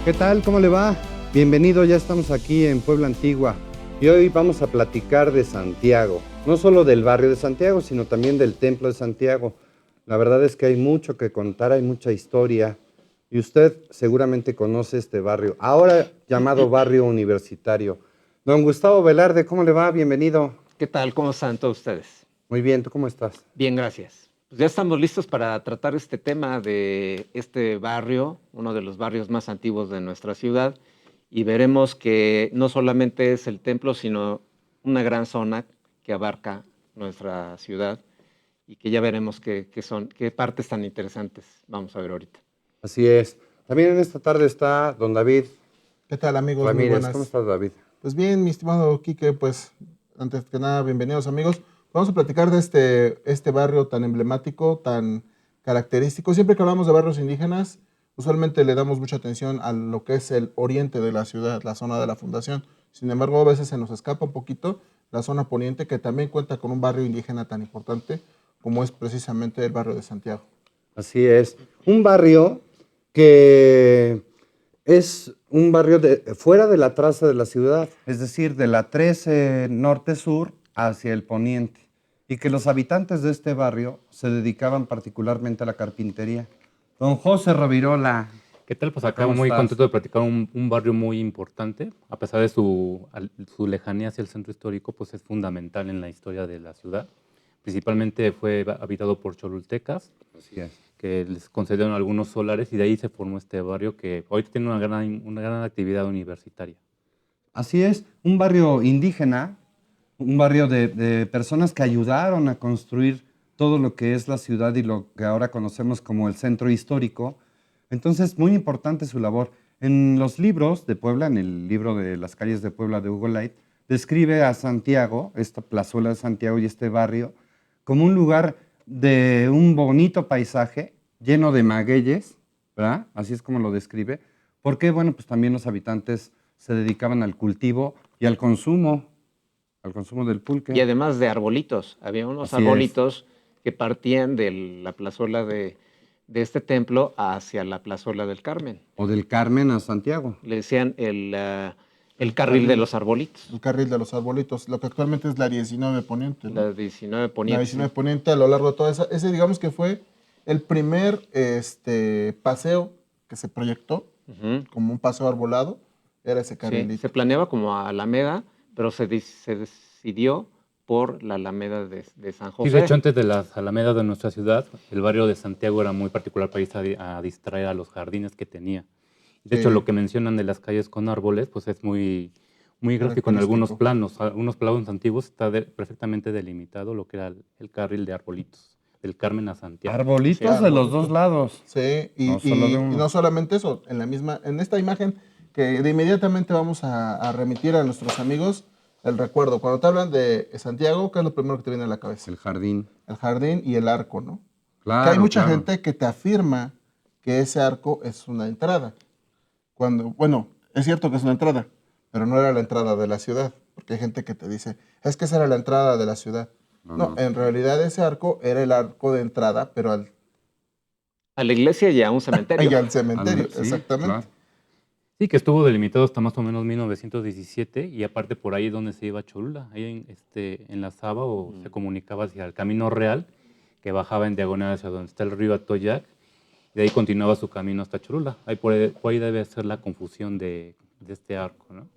¿Qué tal? ¿Cómo le va? Bienvenido, ya estamos aquí en Puebla Antigua y hoy vamos a platicar de Santiago. No solo del barrio de Santiago, sino también del Templo de Santiago. La verdad es que hay mucho que contar, hay mucha historia y usted seguramente conoce este barrio, ahora llamado Barrio Universitario. Don Gustavo Velarde, ¿cómo le va? Bienvenido. ¿Qué tal? ¿Cómo están todos ustedes? Muy bien, ¿tú cómo estás? Bien, gracias. Pues ya estamos listos para tratar este tema de este barrio, uno de los barrios más antiguos de nuestra ciudad, y veremos que no solamente es el templo, sino una gran zona que abarca nuestra ciudad y que ya veremos qué partes tan interesantes vamos a ver ahorita. Así es. También en esta tarde está don David ¿Qué tal, amigos? Muy Ramírez. ¿Cómo buenas. estás, David? Pues bien, mi estimado Quique, pues antes que nada, bienvenidos, amigos. Vamos a platicar de este barrio tan emblemático, tan característico. Siempre que hablamos de barrios indígenas, usualmente le damos mucha atención a lo que es el oriente de la ciudad, la zona de la fundación. Sin embargo, a veces se nos escapa un poquito la zona poniente, que también cuenta con un barrio indígena tan importante como es precisamente el barrio de Santiago. Así es. Un barrio que es un barrio fuera de la traza de la ciudad, es decir, de la 13 norte-sur hacia el poniente, y que los habitantes de este barrio se dedicaban particularmente a la carpintería. Don José Rovirola. ¿Qué tal? Pues acá ¿Cómo muy estás? contento de platicar un barrio muy importante, a pesar de su lejanía hacia el centro histórico, pues es fundamental en la historia de la ciudad. Principalmente fue habitado por cholultecas, Así es. que les concedieron algunos solares y de ahí se formó este barrio que hoy tiene una gran actividad universitaria. Así es, un barrio indígena, un barrio de personas que ayudaron a construir todo lo que es la ciudad y lo que ahora conocemos como el centro histórico. Entonces, muy importante su labor. En los libros de Puebla, en el libro de Las calles de Puebla de Hugo Light, describe a Santiago, esta plazuela de Santiago y este barrio, como un lugar de un bonito paisaje lleno de magueyes, ¿verdad? Así es como lo describe. Porque, bueno, pues también los habitantes se dedicaban al cultivo y al consumo del pulque. Y además de arbolitos, había unos Así es. arbolitos que partían de la plazuela de este templo hacia la plazuela del Carmen. O del Carmen a Santiago. Le decían el carril de los arbolitos. El carril de los arbolitos, lo que actualmente es la 19 Poniente, ¿no? La 19 La Poniente. 19 Poniente a lo largo de toda esa. Ese, digamos que fue el primer paseo que se proyectó Ujú. como un paseo arbolado. Era ese Sí, carrilito. se planeaba como Alameda, pero se decidió por la Alameda de San José. Sí, de hecho, antes de las alamedas de nuestra ciudad, el barrio de Santiago era muy particular para irse a distraer a los jardines que tenía. De hecho, Sí. lo que mencionan de las calles con árboles, pues es muy gráfico en algunos planos antiguos, está perfectamente delimitado lo que era el carril de arbolitos, del Carmen a Santiago. Arbolitos Sí, de los arbolitos. dos lados. Sí, No solo de y uno. no solamente eso, en esta imagen que de inmediatamente vamos a remitir a nuestros amigos el recuerdo. Cuando te hablan de Santiago, ¿qué es lo primero que te viene a la cabeza? El jardín. El jardín y el arco, ¿no? Claro, Que hay mucha claro. gente que te afirma que ese arco es una entrada. Bueno, es cierto que es una entrada, pero no era la entrada de la ciudad, porque hay gente que te dice, es que esa era la entrada de la ciudad. No, en realidad ese arco era el arco de entrada, pero A la iglesia y a un cementerio. y al cementerio, Sí, exactamente. claro. Sí, que estuvo delimitado hasta más o menos 1917 y aparte por ahí donde se iba a Cholula, ahí enlazaba o se comunicaba hacia el Camino Real, que bajaba en diagonal hacia donde está el río Atoyac, y de ahí continuaba su camino hasta Cholula. Ahí por ahí debe ser la confusión de este arco, ¿no?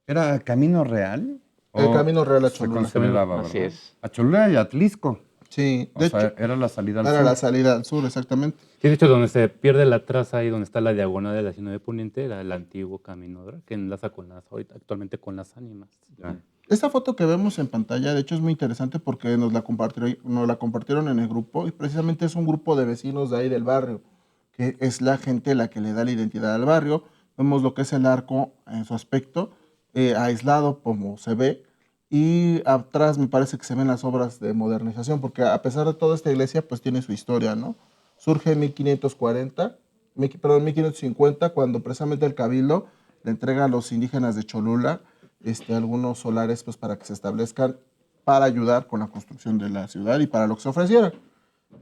¿Era Camino Real? El ¿O Camino Real a se Cholula. consideraba, Así verdad? es. A Cholula y a Atlisco. Sí, O de sea, hecho, era la salida al era sur. la salida al sur, exactamente. Sí, de hecho, donde se pierde la traza, ahí donde está la diagonal de la 19 Poniente, era el antiguo Camino Real, que enlaza actualmente con las ánimas. Ya. Esta foto que vemos en pantalla, de hecho, es muy interesante porque nos la compartieron en el grupo y precisamente es un grupo de vecinos de ahí del barrio, que es la gente la que le da la identidad al barrio. Vemos lo que es el arco en su aspecto, aislado como se ve, y atrás me parece que se ven las obras de modernización, porque a pesar de todo esta iglesia, pues tiene su historia, ¿no? Surge en 1540, perdón, 1550, cuando precisamente el Cabildo le entrega a los indígenas de Cholula algunos solares pues, para que se establezcan para ayudar con la construcción de la ciudad y para lo que se ofreciera.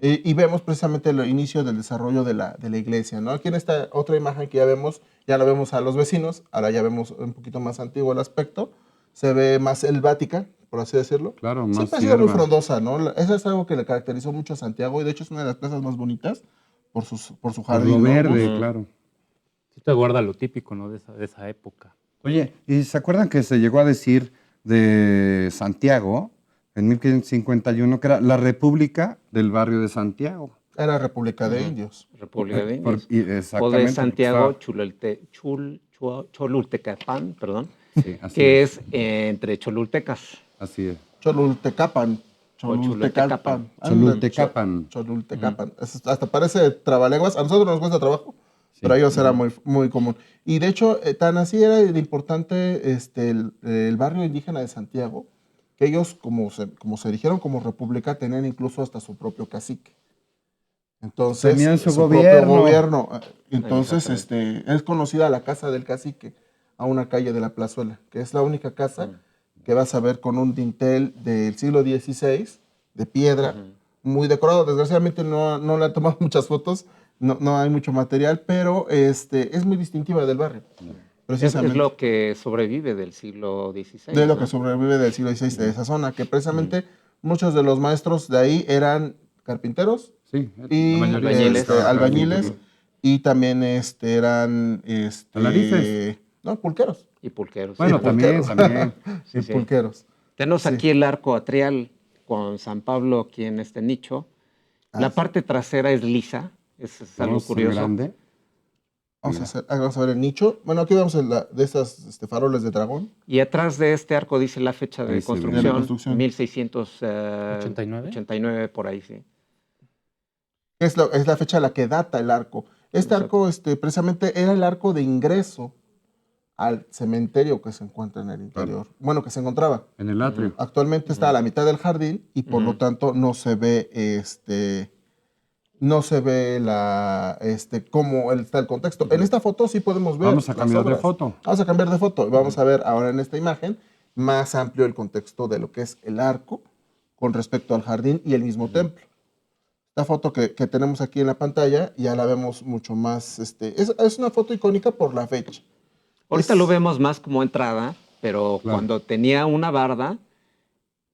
Y vemos precisamente el inicio del desarrollo de la iglesia, ¿no? Aquí en esta otra imagen que ya la vemos a los vecinos, ahora ya vemos un poquito más antiguo el aspecto, se ve más selvática, por así decirlo. Claro, más Siempre ha sido muy hierba. frondosa, ¿no? Eso es algo que le caracterizó mucho a Santiago y de hecho es una de las plazas más bonitas por su Por jardín, lo ¿no? verde, Ujú. claro. Sí te guarda lo típico, ¿no? De esa época. Oye, ¿y se acuerdan que se llegó a decir de Santiago en 1551 que era la República del barrio de Santiago? Era República de Ujú. Indios. República de Por- Indios. y O de exactamente, porque Santiago estaba- Cholultecapán, perdón, Sí, así que es. es entre Cholultecas Así es. Cholultecapan, o Chultecapan. Cholultecalpan, ándale, Cholultecapan. Cholultecapan. Hasta parece trabalenguas, a nosotros nos cuesta trabajo, pero a Sí. ellos era muy, muy común. Y de hecho, tan así era de importante el barrio indígena de Santiago, que ellos, como se erigieron como república, tenían incluso hasta su propio cacique. Entonces, Tenían su su propio gobierno. gobierno. Entonces, Exactamente. es conocida la casa del cacique a una calle de la Plazuela, que es la única casa que vas a ver con un dintel del siglo XVI, de piedra, Ujú. muy decorado. Desgraciadamente no le han tomado muchas fotos, no hay mucho material, pero es muy distintiva del barrio, Es precisamente. lo que sobrevive del siglo XVI, De lo que ¿no? sobrevive del siglo XVI de esa zona, que precisamente muchos de los maestros de ahí eran carpinteros, Sí, la y mayoría Albañiles. trabajaba en albañiles carpintería. y también eran Alarices. no, pulqueros. Y pulqueros. Bueno, Y pulqueros. también. Y Sí, sí. pulqueros. Tenemos Sí. aquí el arco atrial con San Pablo aquí en este nicho. Ah, La sí. parte trasera es lisa, es algo Vamos a hacer curioso. grande. Vamos a ver el nicho. Bueno, aquí vemos de estas faroles de dragón. Y atrás de este arco dice la fecha Ahí de se ve. De la construcción, construcción. 1689 por ahí, sí. Es la fecha a la que data el arco. Este Exacto. arco precisamente era el arco de ingreso al cementerio que se encuentra en el interior. Bueno, que se encontraba. En el atrio. Actualmente está a la mitad del jardín y por lo Ujú. tanto no se ve cómo está el contexto. En esta foto sí podemos ver Vamos a las cambiar de obras. foto. Vamos a cambiar de foto y vamos a ver ahora en esta imagen más amplio el contexto de lo que es el arco con respecto al jardín y el mismo templo. Esta foto que tenemos aquí en la pantalla ya la vemos mucho más, es una foto icónica por la fecha. Ahorita Es- lo vemos más como entrada, pero Claro. cuando tenía una barda,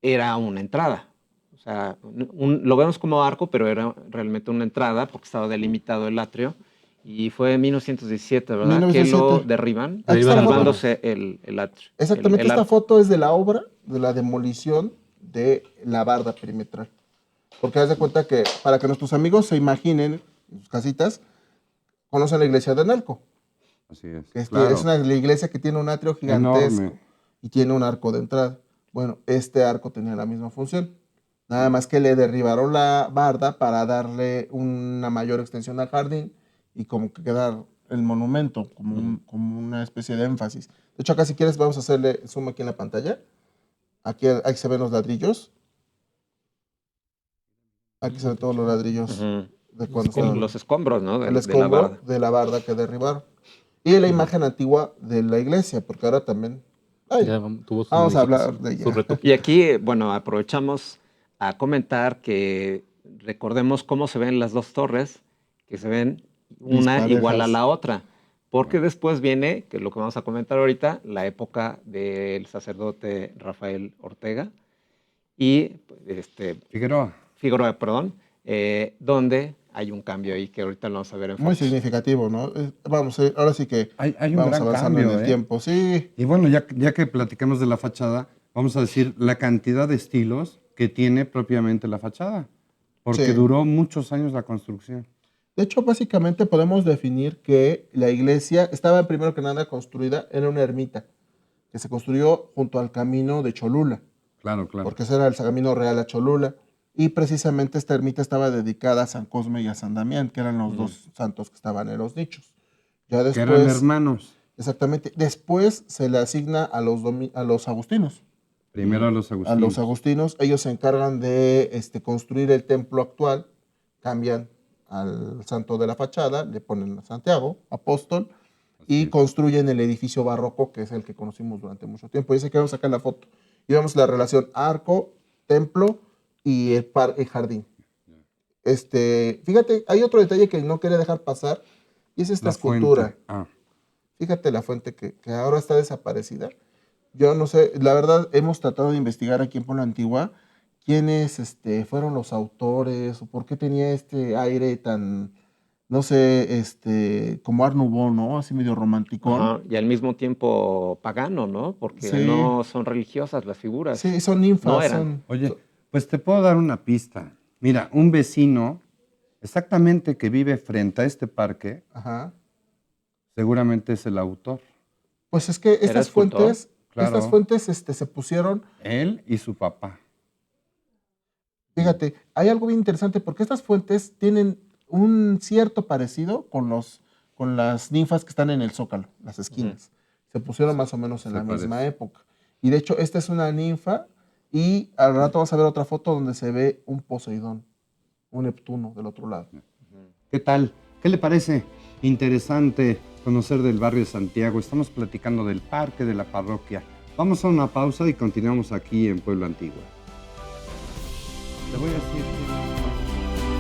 era una entrada. O sea, lo vemos como arco, pero era realmente una entrada porque estaba delimitado el atrio. Y fue en 1917, ¿verdad? Que lo 1917. derriban, Aquí está la foto. derribándose el atrio. Exactamente, el esta arco. foto es de la obra de la demolición de la barda perimetral. Porque haz de cuenta que, para que nuestros amigos se imaginen en sus casitas, conocen la iglesia de Analco. Así es. Que Claro. es una iglesia que tiene un atrio gigantesco Enorme. y tiene un arco de entrada. Bueno, este arco tenía la misma función. Nada más que le derribaron la barda para darle una mayor extensión al jardín y como que quedar el monumento, como una especie de énfasis. De hecho, acá si quieres vamos a hacerle zoom aquí en la pantalla. Aquí se ven los ladrillos. Aquí se ven todos los ladrillos Ujú. de cuando estaban Los escombros, ¿no? el De la escombro barda. de la barda que derribaron. Y la imagen antigua de la iglesia, porque ahora también... Ay, Ya tuvo su vamos a hablar modificación, de su ella. retoque. Y aquí, bueno, aprovechamos a comentar que recordemos cómo se ven las dos torres, que se ven una Disparejas. igual a la otra, porque después viene, que es lo que vamos a comentar ahorita, la época del sacerdote Rafael Ortega y Figueroa. Figueroa, perdón, donde hay un cambio ahí que ahorita lo vamos a ver en Muy fotos. significativo, ¿no? Vamos, ahora sí que Hay un vamos gran avanzando cambio, en el ¿eh? tiempo. Sí, Y bueno, ya que platicamos de la fachada, vamos a decir la cantidad de estilos que tiene propiamente la fachada, porque Sí. duró muchos años la construcción. de hecho, básicamente podemos definir que la iglesia estaba primero que nada construida en una ermita, que se construyó junto al camino de Cholula, Claro, claro. porque ese era el camino real a Cholula. Y precisamente esta ermita estaba dedicada a San Cosme y a San Damián, que eran los dos santos que estaban en los nichos. Ya Que eran después, hermanos. exactamente, después se le asigna a los agustinos. Primero a los A agustinos. los agustinos, ellos se encargan de construir el templo actual, cambian al santo de la fachada, le ponen a Santiago, apóstol, y es. construyen el edificio barroco, que es el que conocimos durante mucho tiempo. Y ese que vamos a sacar la foto. Y vemos la relación arco, templo y el jardín. Fíjate, hay otro detalle que no quería dejar pasar, y es esta La escultura. fuente. Ah, Fíjate la fuente que ahora está desaparecida. Yo no sé, la verdad, hemos tratado de investigar aquí en Puebla Antigua quiénes fueron los autores o por qué tenía este aire tan, no sé, como Art Nouveau, ¿no? Así medio romanticón. Ajá, y al mismo tiempo pagano, ¿no? Porque Sí, no son religiosas las figuras. sí, son No ninfas, eran. son... oye, pues te puedo dar una pista. Mira, un vecino exactamente que vive frente a este parque, Ajá. seguramente es el autor. Pues es que ¿Era escultor? estas Claro, fuentes se pusieron, él y su papá. fíjate, hay algo bien interesante porque estas fuentes tienen un cierto parecido con las ninfas que están en el Zócalo, las esquinas. Se pusieron más o menos en Se la misma parece. época. Y de hecho, esta es una ninfa y al rato vas a ver otra foto donde se ve un Poseidón, un Neptuno del otro lado. ¿Qué tal? ¿Qué le parece? Interesante conocer del barrio de Santiago. Estamos platicando del parque, de la parroquia. Vamos a una pausa y continuamos aquí en Pueblo Antiguo. Te voy a decir que...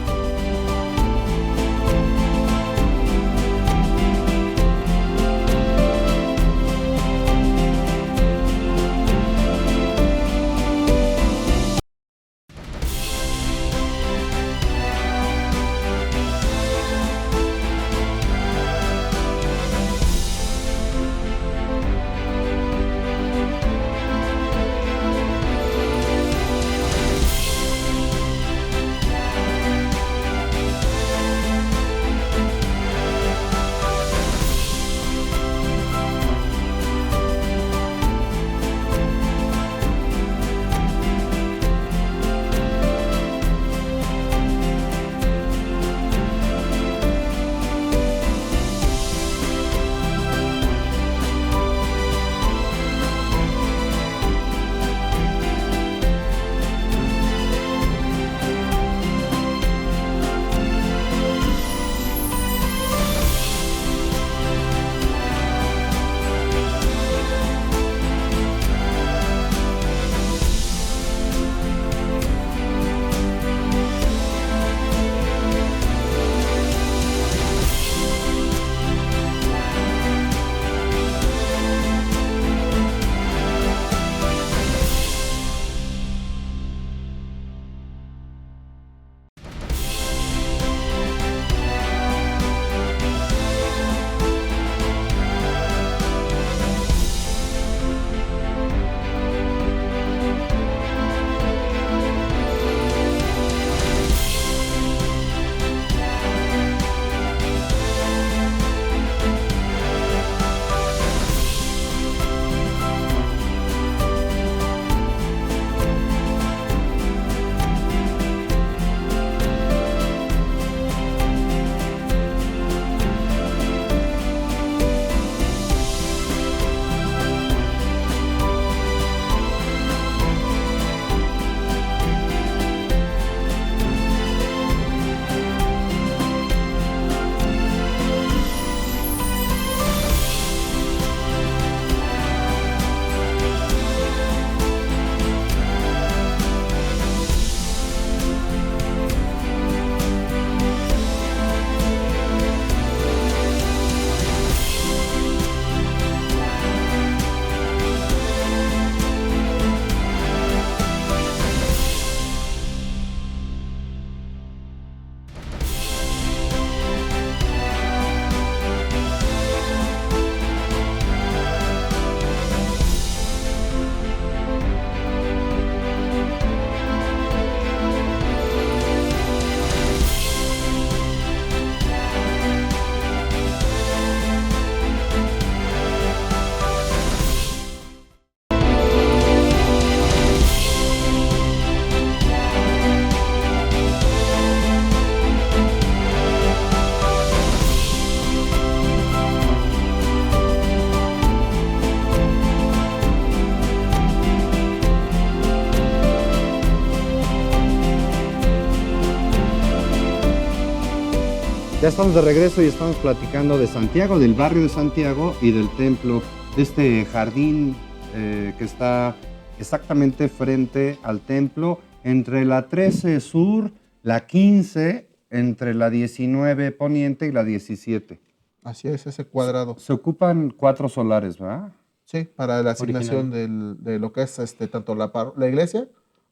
Ya estamos de regreso y estamos platicando de Santiago, del barrio de Santiago y del templo, de este jardín que está exactamente frente al templo, entre la 13 Sur, La 15 entre la 19 poniente y la 17. Así es, ese cuadrado. Se ocupan 4 solares, ¿verdad? Sí, para la asignación de lo que es tanto la iglesia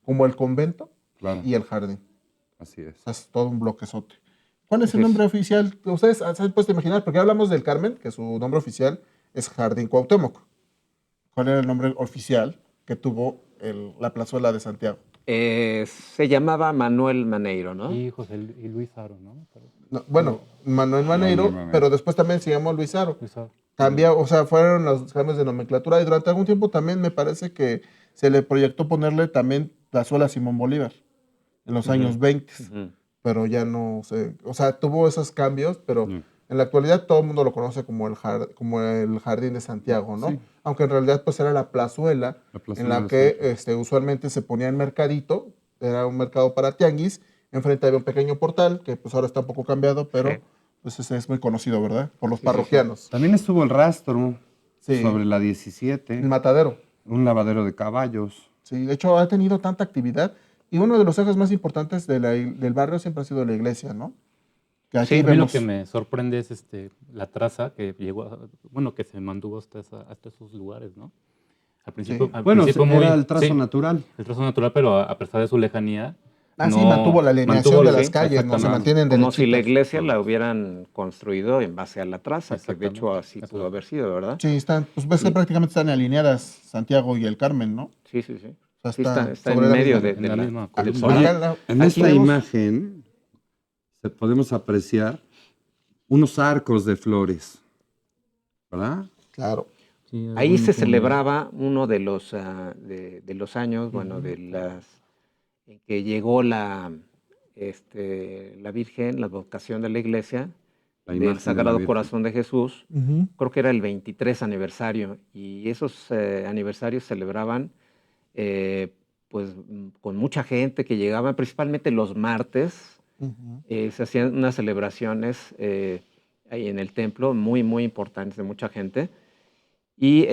como el convento Claro, y el jardín. así es. O sea, es todo un bloquezote. ¿Cuál es Así el es. nombre oficial que ustedes se han puesto a imaginar? Porque hablamos del Carmen, que su nombre oficial es Jardín Cuauhtémoc. ¿Cuál era el nombre oficial que tuvo la plazuela de Santiago? Se llamaba Manuel Maneiro, ¿no? Y y Luis Aro, ¿no? No, bueno, Manuel Maneiro, Manuel. pero después también se llamó Luis Aro. Luis Aro. Cambió, o sea, fueron los cambios de nomenclatura y durante algún tiempo también me parece que se le proyectó ponerle también plazuela Simón Bolívar en los años 20, Ujú. pero ya no sé, o sea, tuvo esos cambios, pero Mm. en la actualidad todo el mundo lo conoce como como el Jardín de Santiago, ¿no? Sí. Aunque en realidad pues era la plazuela La en plazuela la de que Santiago. usualmente se ponía el mercadito, era un mercado para tianguis, enfrente había un pequeño portal que pues ahora está un poco cambiado, pero Sí. pues ese es muy conocido, ¿verdad? Por los Sí, sí, sí. parroquianos. También estuvo el rastro Sí. sobre la El 17, matadero. un lavadero de caballos. Sí, de hecho ha tenido tanta actividad y uno de los ejes más importantes del barrio siempre ha sido la iglesia, ¿no? Que aquí Sí, A mí lo vemos. que me sorprende es la traza que llegó, bueno, que se mantuvo hasta esos lugares, ¿no? Sí. Al Bueno, principio era el trazo sí, natural. el trazo natural, pero a pesar de su lejanía, Ah, sí, mantuvo la alineación de las sí, calles, ¿no? Se exactamente, mantienen como si la derechitas. iglesia la hubieran construido en base a la traza, que de hecho exactamente. así Eso pudo es. haber sido, ¿verdad? Sí, están, pues ves que Y prácticamente están alineadas Santiago y el Carmen, ¿no? sí, sí, sí. O sea, Sí, está, están está sobre en la medio misma. En la misma del columna. Oye, Acá solar. en Aquí esta vemos, imagen podemos apreciar unos arcos de flores, ¿verdad? Claro. Sí, ahí se algunos como- celebraba uno de los, de los años, bueno, en que llegó la Virgen, la vocación de la iglesia, La del imagen de la Sagrado Virgen. Corazón de Jesús. Ujú. Creo que era el 23 aniversario y esos aniversarios celebraban eh, pues con mucha gente que llegaba, principalmente los martes, Ujú. se hacían unas celebraciones ahí en el templo muy, muy importantes de mucha gente. Y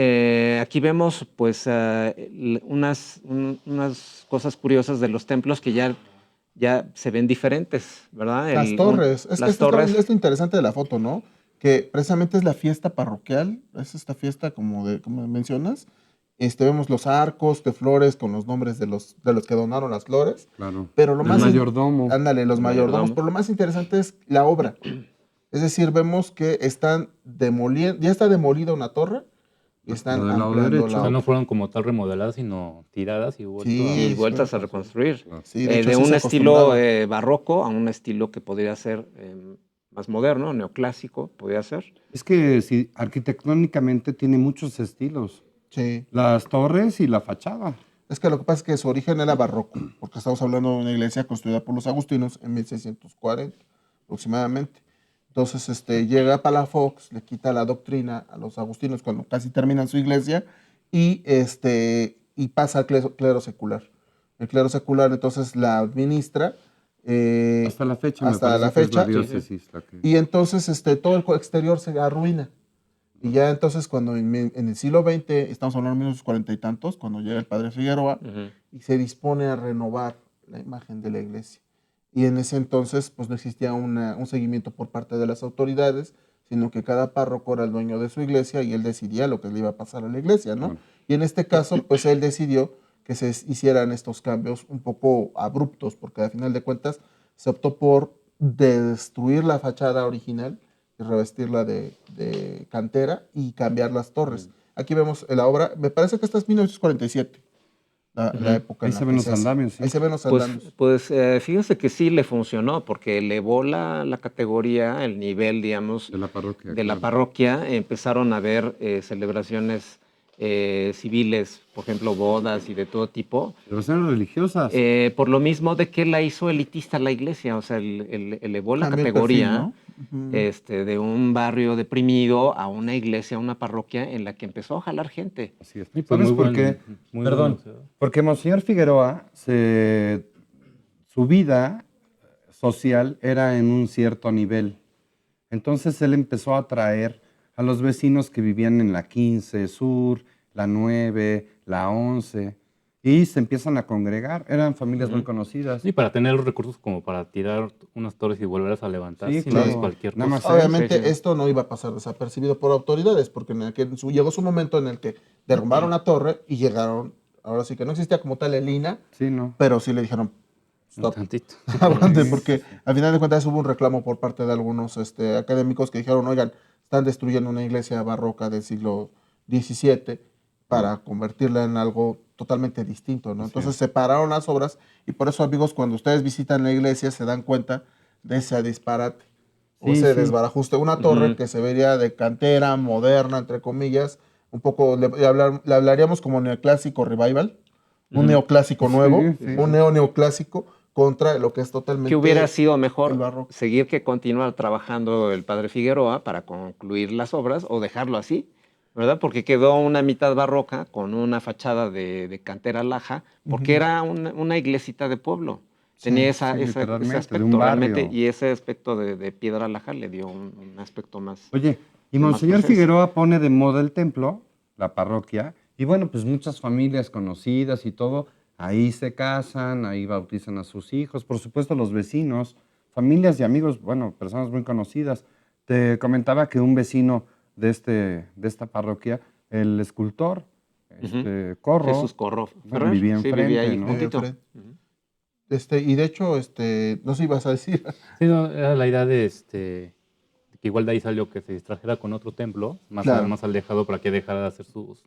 aquí vemos pues unas cosas curiosas de los templos que ya se ven diferentes, ¿verdad? Las torres. Es que Las esto es torres. es lo interesante de la foto, ¿no? Que precisamente es la fiesta parroquial, es esta fiesta como mencionas. Vemos los arcos de flores con los nombres de los que donaron las flores, Claro. pero lo El más, mayordomo. ándale, los Los mayordomos, mayordomos. pero lo más interesante es la obra. Es decir, vemos que están demoliendo, ya está demolida una torre y están La del lado ampliando derecho. la O sea, no otra. fueron como tal remodeladas, sino tiradas y vuelto Sí, Y a... suele vueltas a pasar. reconstruir. Claro. Sí, de hecho De así un se estilo acostumbraba. barroco a un estilo que podría ser más moderno, neoclásico, podría ser. Es que sí, arquitectónicamente tiene muchos estilos. Sí. Las torres y la fachada. Es que lo que pasa es que su origen era barroco, porque estamos hablando de una iglesia construida por los agustinos en 1640 aproximadamente. Entonces llega Palafox, le quita la doctrina a los agustinos cuando casi terminan su iglesia y pasa al clero secular. El clero secular entonces la administra Hasta la fecha, me hasta la parece que es la fecha Sí, sí. diócesis la que... y entonces todo el exterior se arruina. Y ya entonces cuando en el siglo XX, estamos hablando de 1940 y tantos, cuando llega el padre Figueroa Ujú. y se dispone a renovar la imagen de la iglesia. Y en ese entonces pues no existía un seguimiento por parte de las autoridades, sino que cada párroco era el dueño de su iglesia y él decidía lo que le iba a pasar a la iglesia, ¿no? Bueno, Y en este caso pues él decidió que se hicieran estos cambios un poco abruptos, porque al final de cuentas se optó por destruir la fachada original y revestirla de cantera y cambiar las torres. Aquí vemos la obra, me parece que esta es 1947, la época ahí en la se ven que los se hace. andamios, sí. Ahí se ven los Pues, andamios. fíjense que sí le funcionó, porque elevó la categoría, el nivel, digamos, De la parroquia, de la claro. parroquia. Empezaron a haber celebraciones civiles, por ejemplo, bodas y de todo tipo. Celebraciones religiosas. Por lo mismo de que la hizo elitista la iglesia, o sea, elevó la Cambió el perfil, categoría ¿no? Ujú. de un barrio deprimido a una iglesia, a una parroquia en la que empezó a jalar gente. Así es. Sí, pues ¿Sabes por qué? muy buen Perdón. museo. Porque Monseñor Figueroa, su vida social era en un cierto nivel. Entonces él empezó a atraer a los vecinos que vivían en la 15 Sur, la 9, la 11. y se empiezan a congregar. Eran familias muy conocidas. Sí, para tener los recursos como para tirar unas torres y volverlas a levantar, Sí, si no es claro. cualquier Nada cosa. más Obviamente Sí, sí. esto no iba a pasar desapercibido por autoridades, porque llegó su momento en el que derrumbaron la torre y llegaron, ahora sí que no existía como tal el INA, Sí, ¿no? pero sí le dijeron, Un stop, tantito. aguante, Sí, porque sí, sí. al final de cuentas hubo un reclamo por parte de algunos académicos que dijeron, oigan, están destruyendo una iglesia barroca del siglo XVII para convertirla en algo totalmente distinto, ¿no? Así Entonces es. separaron las obras y por eso, amigos, cuando ustedes visitan la iglesia se dan cuenta de ese disparate o Sí, ese sí. desbarajuste. Una torre que se vería de cantera, moderna, entre comillas, un poco, le hablaríamos como neoclásico revival, un neoclásico nuevo, Sí, Sí, sí, sí. un sí. neoclásico contra lo que es ¿Qué hubiera totalmente sido el mejor barroco. seguir que continuar trabajando el padre Figueroa para concluir las obras o dejarlo así? ¿Verdad? Porque quedó una mitad barroca con una fachada de cantera laja, porque Ujú. era una iglesita de pueblo. Sí. Tenía Sí, ese literalmente, de un aspecto realmente, barrio. y ese aspecto de piedra laja le dio un aspecto más Oye, y de más Monseñor presencia. Figueroa pone de moda el templo, la parroquia, y bueno, pues muchas familias conocidas y todo, ahí se casan, ahí bautizan a sus hijos, por supuesto los vecinos, familias y amigos, bueno, personas muy conocidas. Te comentaba que un vecino de esta parroquia, el escultor, Ujú. Corro, Jesús Corro bueno, Ferrer, vivía sí, vivía enfrente, ahí ¿no? juntito. Fred. Ujú. Y de hecho, no sé, ibas a decir. Sí, no, era la idea de que igual de ahí salió que se distrajera con otro templo, Claro. más alejado para que dejara de hacer sus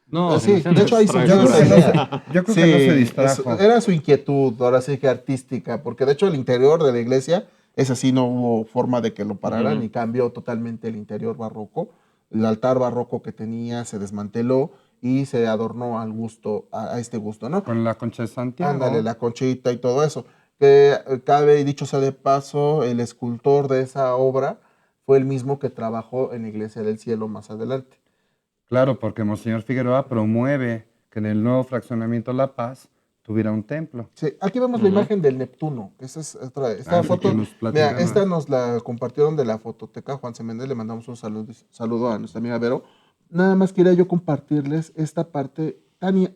No, Sí, de hecho animaciones. ahí yo surgió creo esa que no se, idea. yo creo Sí, que no se distrajo. era su inquietud, ahora sí que artística, porque de hecho el interior de la iglesia, es así, no hubo forma de que lo pararan Ujú. y cambió totalmente el interior barroco. El altar barroco que tenía se desmanteló y se adornó al gusto, a este gusto, ¿no? Con la Concha de Ándale, Santiago. la conchita y todo eso. Que cabe, y dicho sea de paso, el escultor de esa obra fue el mismo que trabajó en la Iglesia del Cielo más adelante. Claro, porque Monseñor Figueroa promueve que en el nuevo fraccionamiento La Paz tuviera un templo. Sí, aquí vemos la Ujú. imagen del Neptuno. Esa es otra. Esta Así que foto, nos mira, esta platicabas. nos la compartieron de la fototeca Juan Méndez. Le mandamos un saludo a nuestra amiga Vero. Nada más quería yo compartirles esta parte tan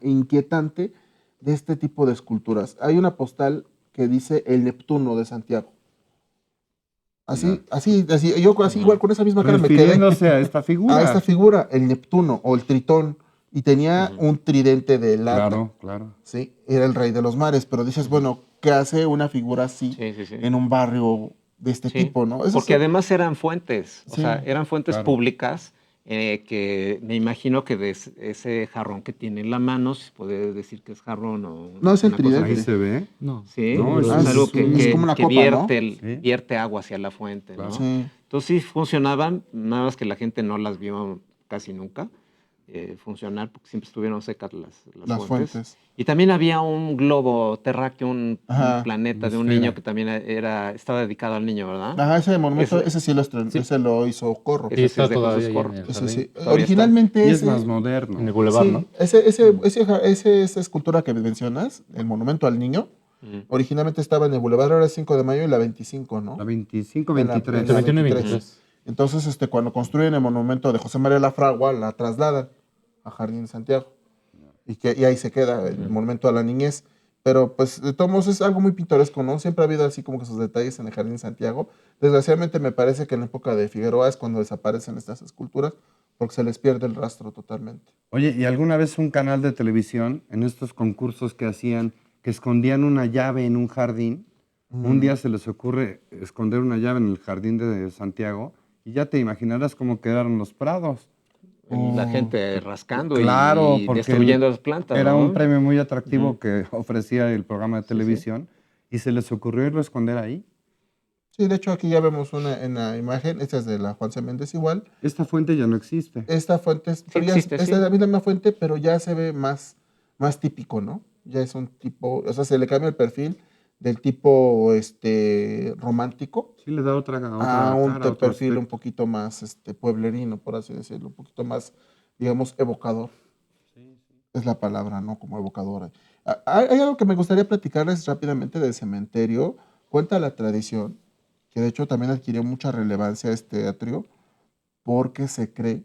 inquietante de este tipo de esculturas. Hay una postal que dice el Neptuno de Santiago. Ya. Así, yo así igual con esa misma cara me quedé Refiriéndose a esta a esta figura. figura, el Neptuno o el Tritón, y tenía Ujú. un tridente de lata. Claro, claro. Sí, era el rey de los mares, pero dices, Ujú. bueno, ¿qué hace una figura así Sí, sí, sí. en un barrio de este Sí, tipo, no? porque además eran fuentes, o sea, Sí, eran fuentes Claro. públicas que me imagino que de ese jarrón que tiene en la mano, si se puede decir que es jarrón o no es el una cosa Ahí tridente. así, se ve. No, sí, No, pero Ah, es ese algo es un... es como una que copa, ¿no? Sí, vierte agua hacia la fuente, claro. ¿no? Sí. Entonces sí funcionaban, nada más que la gente no las vio casi nunca funcionar porque siempre estuvieron secas las Las fuentes. fuentes. Y también había un globo terráqueo, un Ajá. planeta Una de un niño esfera. que también estaba dedicado al niño, ¿verdad? Ajá, ese monumento, Ese, ese sí sí, ese lo hizo Corro. sí ese sí está es de todavía Jesús ahí en Corro. el Ese jardín, sí. Todavía está. Originalmente Y es más ese, en el moderno. bulevar, ¿no? sí, esa escultura que mencionas, el monumento al niño, Ujú. originalmente estaba en el Boulevard ahora 5 de Mayo y la 25, ¿no? La 25, En 23. la Entre 21 y 23. 23. Entonces, cuando construyen el monumento de José María Lafragua, la trasladan a Jardín de Santiago. Y ahí se queda el monumento a la niñez. Pero, pues, de todos modos, es algo muy pintoresco, ¿no? Siempre ha habido así como que sus detalles en el Jardín de Santiago. Desgraciadamente, me parece que en la época de Figueroa es cuando desaparecen estas esculturas, porque se les pierde el rastro totalmente. Oye, ¿y alguna vez un canal de televisión, en estos concursos que hacían, que escondían una llave en un jardín? Un Mm. día se les ocurre esconder una llave en el jardín de Santiago y ya te imaginarás cómo quedaron los prados. La Oh, gente rascando Claro, y porque destruyendo las plantas, era un ¿no? premio muy atractivo Ujú. que ofrecía el programa de Sí, sí. televisión y se les ocurrió irlo a esconder ahí. sí, de hecho, aquí ya vemos una en la imagen. Esta es de la Juan C. Méndez igual. Esta fuente ya no existe. Esta fuente, Sí existe, esta es sí. la misma fuente, pero ya se ve más típico, ¿no? Ya es un tipo, o sea, se le cambia el perfil del tipo romántico Sí, le da a otra un cara, otro perfil un aspecto. poquito más pueblerino, por así decirlo, un poquito más, digamos, evocador. Es la palabra, ¿no? Como evocadora. Hay algo que me gustaría platicarles rápidamente del cementerio. Cuenta la tradición, que de hecho también adquirió mucha relevancia este atrio, porque se cree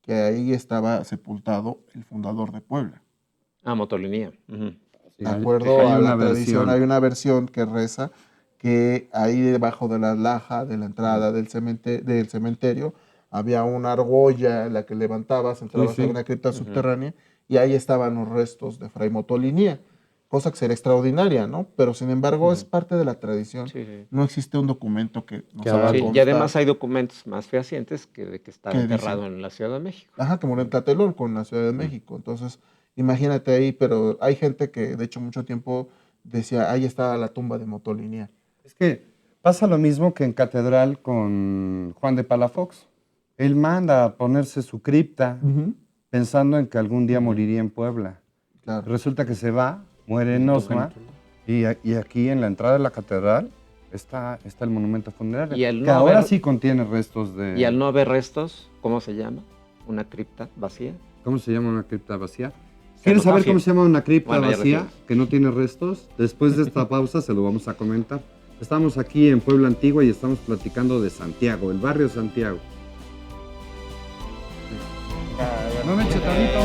que ahí estaba sepultado el fundador de Puebla. Motolinía. Ujú. Sí, De hay acuerdo a una la tradición, versión. hay una versión que reza que ahí debajo de la laja de la entrada del cementerio había una argolla en la que levantabas, entrabas a sí. una cripta Ujú. subterránea y ahí estaban los restos de Fray Motolinía, cosa que sería extraordinaria, ¿no? Pero sin embargo es Ujú. parte de la tradición. Sí, sí. No existe un documento que nos Que haga avale. Sí, y además constar hay documentos más fehacientes que de que estaba que dicen, enterrado en la Ciudad de México. ajá, que murió en Tlatelolco, en la Ciudad de México. Entonces, imagínate ahí, pero hay gente que de hecho mucho tiempo decía, ahí está la tumba de Motolinía. Es que pasa lo mismo que en Catedral con Juan de Palafox. Él manda a ponerse su cripta pensando en que algún día moriría en Puebla. Claro. Resulta que se va, muere en Le toca en Osma, otro lado. y aquí en la entrada de la catedral está el monumento funerario, Y al que no ahora haber- sí contiene restos Y al de... no haber restos, ¿cómo se llama? Una cripta vacía. ¿Cómo se llama una cripta vacía? ¿Quieres saber Cenotafio. cómo se llama una cripta Bueno, ya vacía recibes. que no tiene restos? Después de esta pausa se lo vamos a comentar. Estamos aquí en Puebla Antigua y estamos platicando de Santiago, el barrio Santiago. No me eche tantito.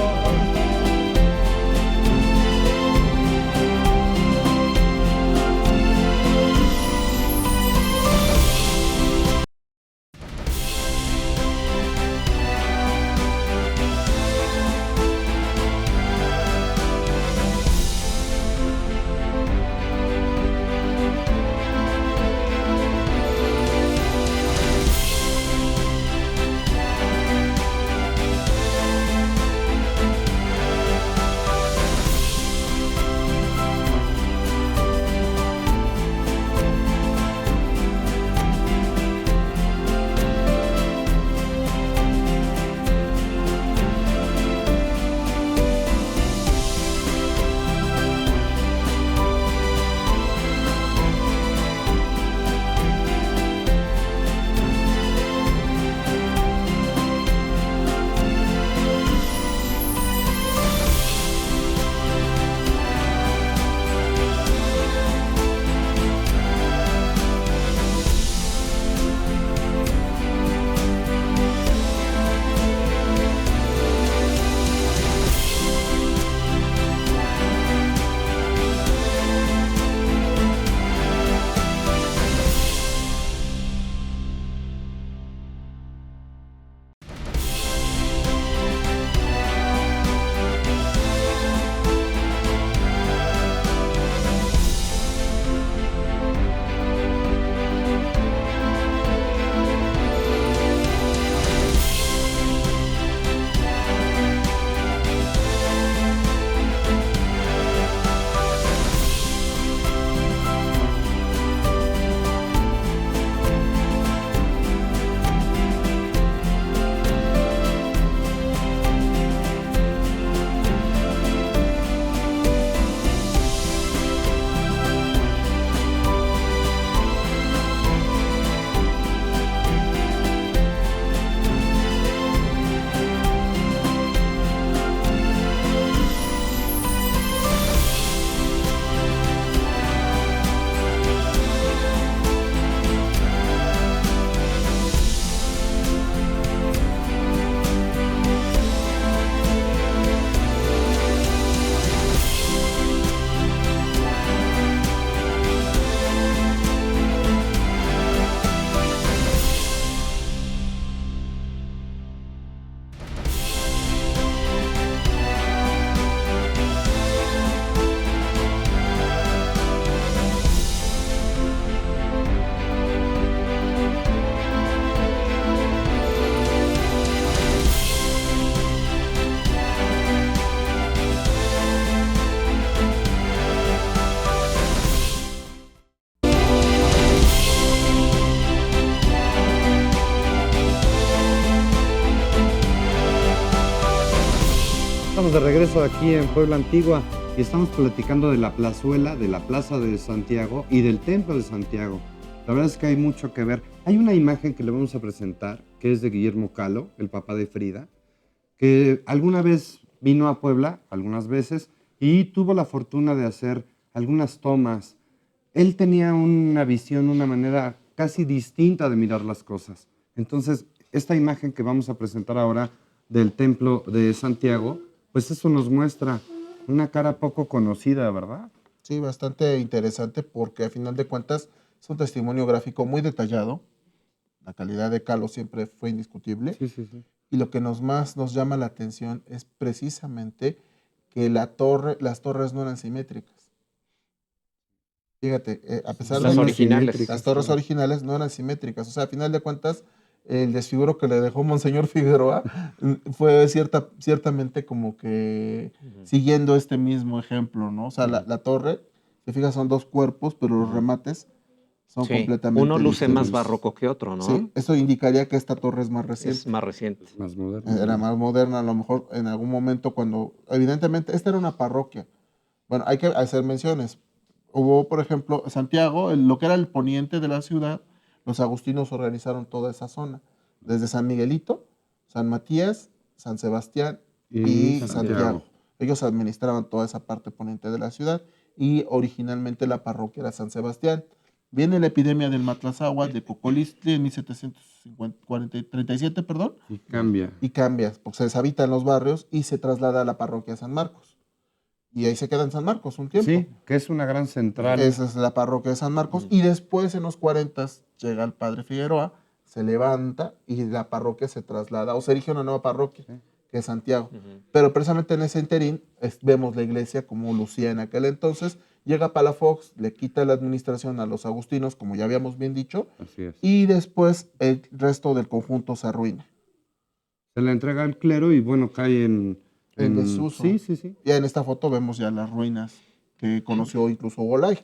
Estamos de regreso aquí en Puebla Antigua y estamos platicando de la plazuela, de la Plaza de Santiago y del Templo de Santiago. La verdad es que hay mucho que ver. Hay una imagen que le vamos a presentar, que es de Guillermo Kahlo, el papá de Frida, que alguna vez vino a Puebla, algunas veces, y tuvo la fortuna de hacer algunas tomas. Él tenía una visión, una manera casi distinta de mirar las cosas. Entonces, esta imagen que vamos a presentar ahora del Templo de Santiago, pues eso nos muestra Una cara poco conocida, ¿verdad? Sí, bastante interesante porque a final de cuentas es un testimonio gráfico muy detallado. La calidad de Calo siempre fue indiscutible. Sí, sí, sí. Y lo que más nos llama la atención es precisamente que las torres no eran simétricas. Fíjate, a pesar Las de que originales. las torres originales no eran simétricas. O sea, a final de cuentas, el desfiguro que le dejó Monseñor Figueroa fue ciertamente como que siguiendo este mismo ejemplo, ¿no? O sea, la torre, te fijas, son dos cuerpos, pero los remates son Sí, completamente uno luce más distintos. barroco que otro, ¿no? Sí, eso indicaría que esta torre es más Es reciente. más reciente. Más moderno. Era más moderna, a lo mejor en algún momento cuando, evidentemente, esta era una parroquia. Bueno, hay que hacer menciones. Hubo, por ejemplo, Santiago, lo que era el poniente de la ciudad, los agustinos organizaron toda esa zona, desde San Miguelito, San Matías, San Sebastián Y y Santiago. Santiago. Ellos administraban toda esa parte poniente de la ciudad y originalmente la parroquia era San Sebastián. Viene la epidemia del Matlazáhuatl de Cocolistli en 1737, perdón, Y cambia. y cambia, porque se deshabita en los barrios y se traslada a la parroquia San Marcos. Y ahí se queda en San Marcos un tiempo. Sí, que es una gran central. Esa es la parroquia de San Marcos. Y después, en los 40, llega el padre Figueroa, se levanta y la parroquia se traslada, o se erige una nueva parroquia, que es Santiago. Pero precisamente en ese interín vemos la iglesia como lucía en aquel entonces. Llega Palafox, le quita la administración a los agustinos, como ya habíamos bien dicho, Así es. y después el resto del conjunto se arruina. Se le entrega al clero y bueno, cae En desuso. Sí, sí, sí. Ya en esta foto vemos ya las ruinas que conoció incluso Golay,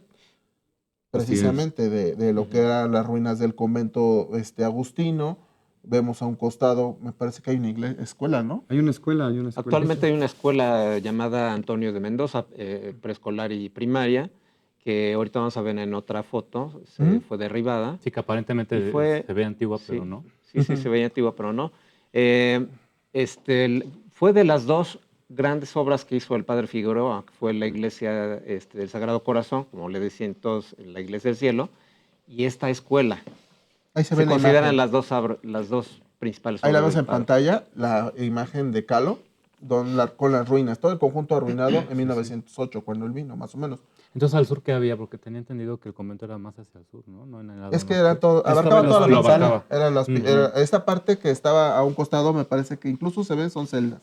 precisamente de lo que eran las ruinas del convento agustino. Vemos a un costado, me parece que hay una escuela, ¿no? Hay una escuela, hay una escuela. Actualmente hay una escuela llamada Antonio de Mendoza, preescolar y primaria, que ahorita vamos a ver en otra foto, fue derribada. Sí, que aparentemente Y fue- se ve antigua, Sí, pero no. sí, se veía antigua, pero no. Fue de las dos grandes obras que hizo el padre Figueroa, que fue la iglesia del Sagrado Corazón, como le decían todos, la iglesia del cielo, y esta escuela. Ahí se Se ve la consideran imagen. las dos principales Ahí la obras vemos del en padre. pantalla, la imagen de Calo, con las ruinas. Todo el conjunto arruinado en 1908, cuando él vino, más o menos. Entonces, ¿al sur qué había? Porque tenía entendido que el convento era más hacia el sur, ¿no? No en el lado Es que norte. era todo, Estaba abarcaba en toda la lo manzana. abarcaba. Esta parte que estaba a un costado, me parece que incluso se ven, son celdas.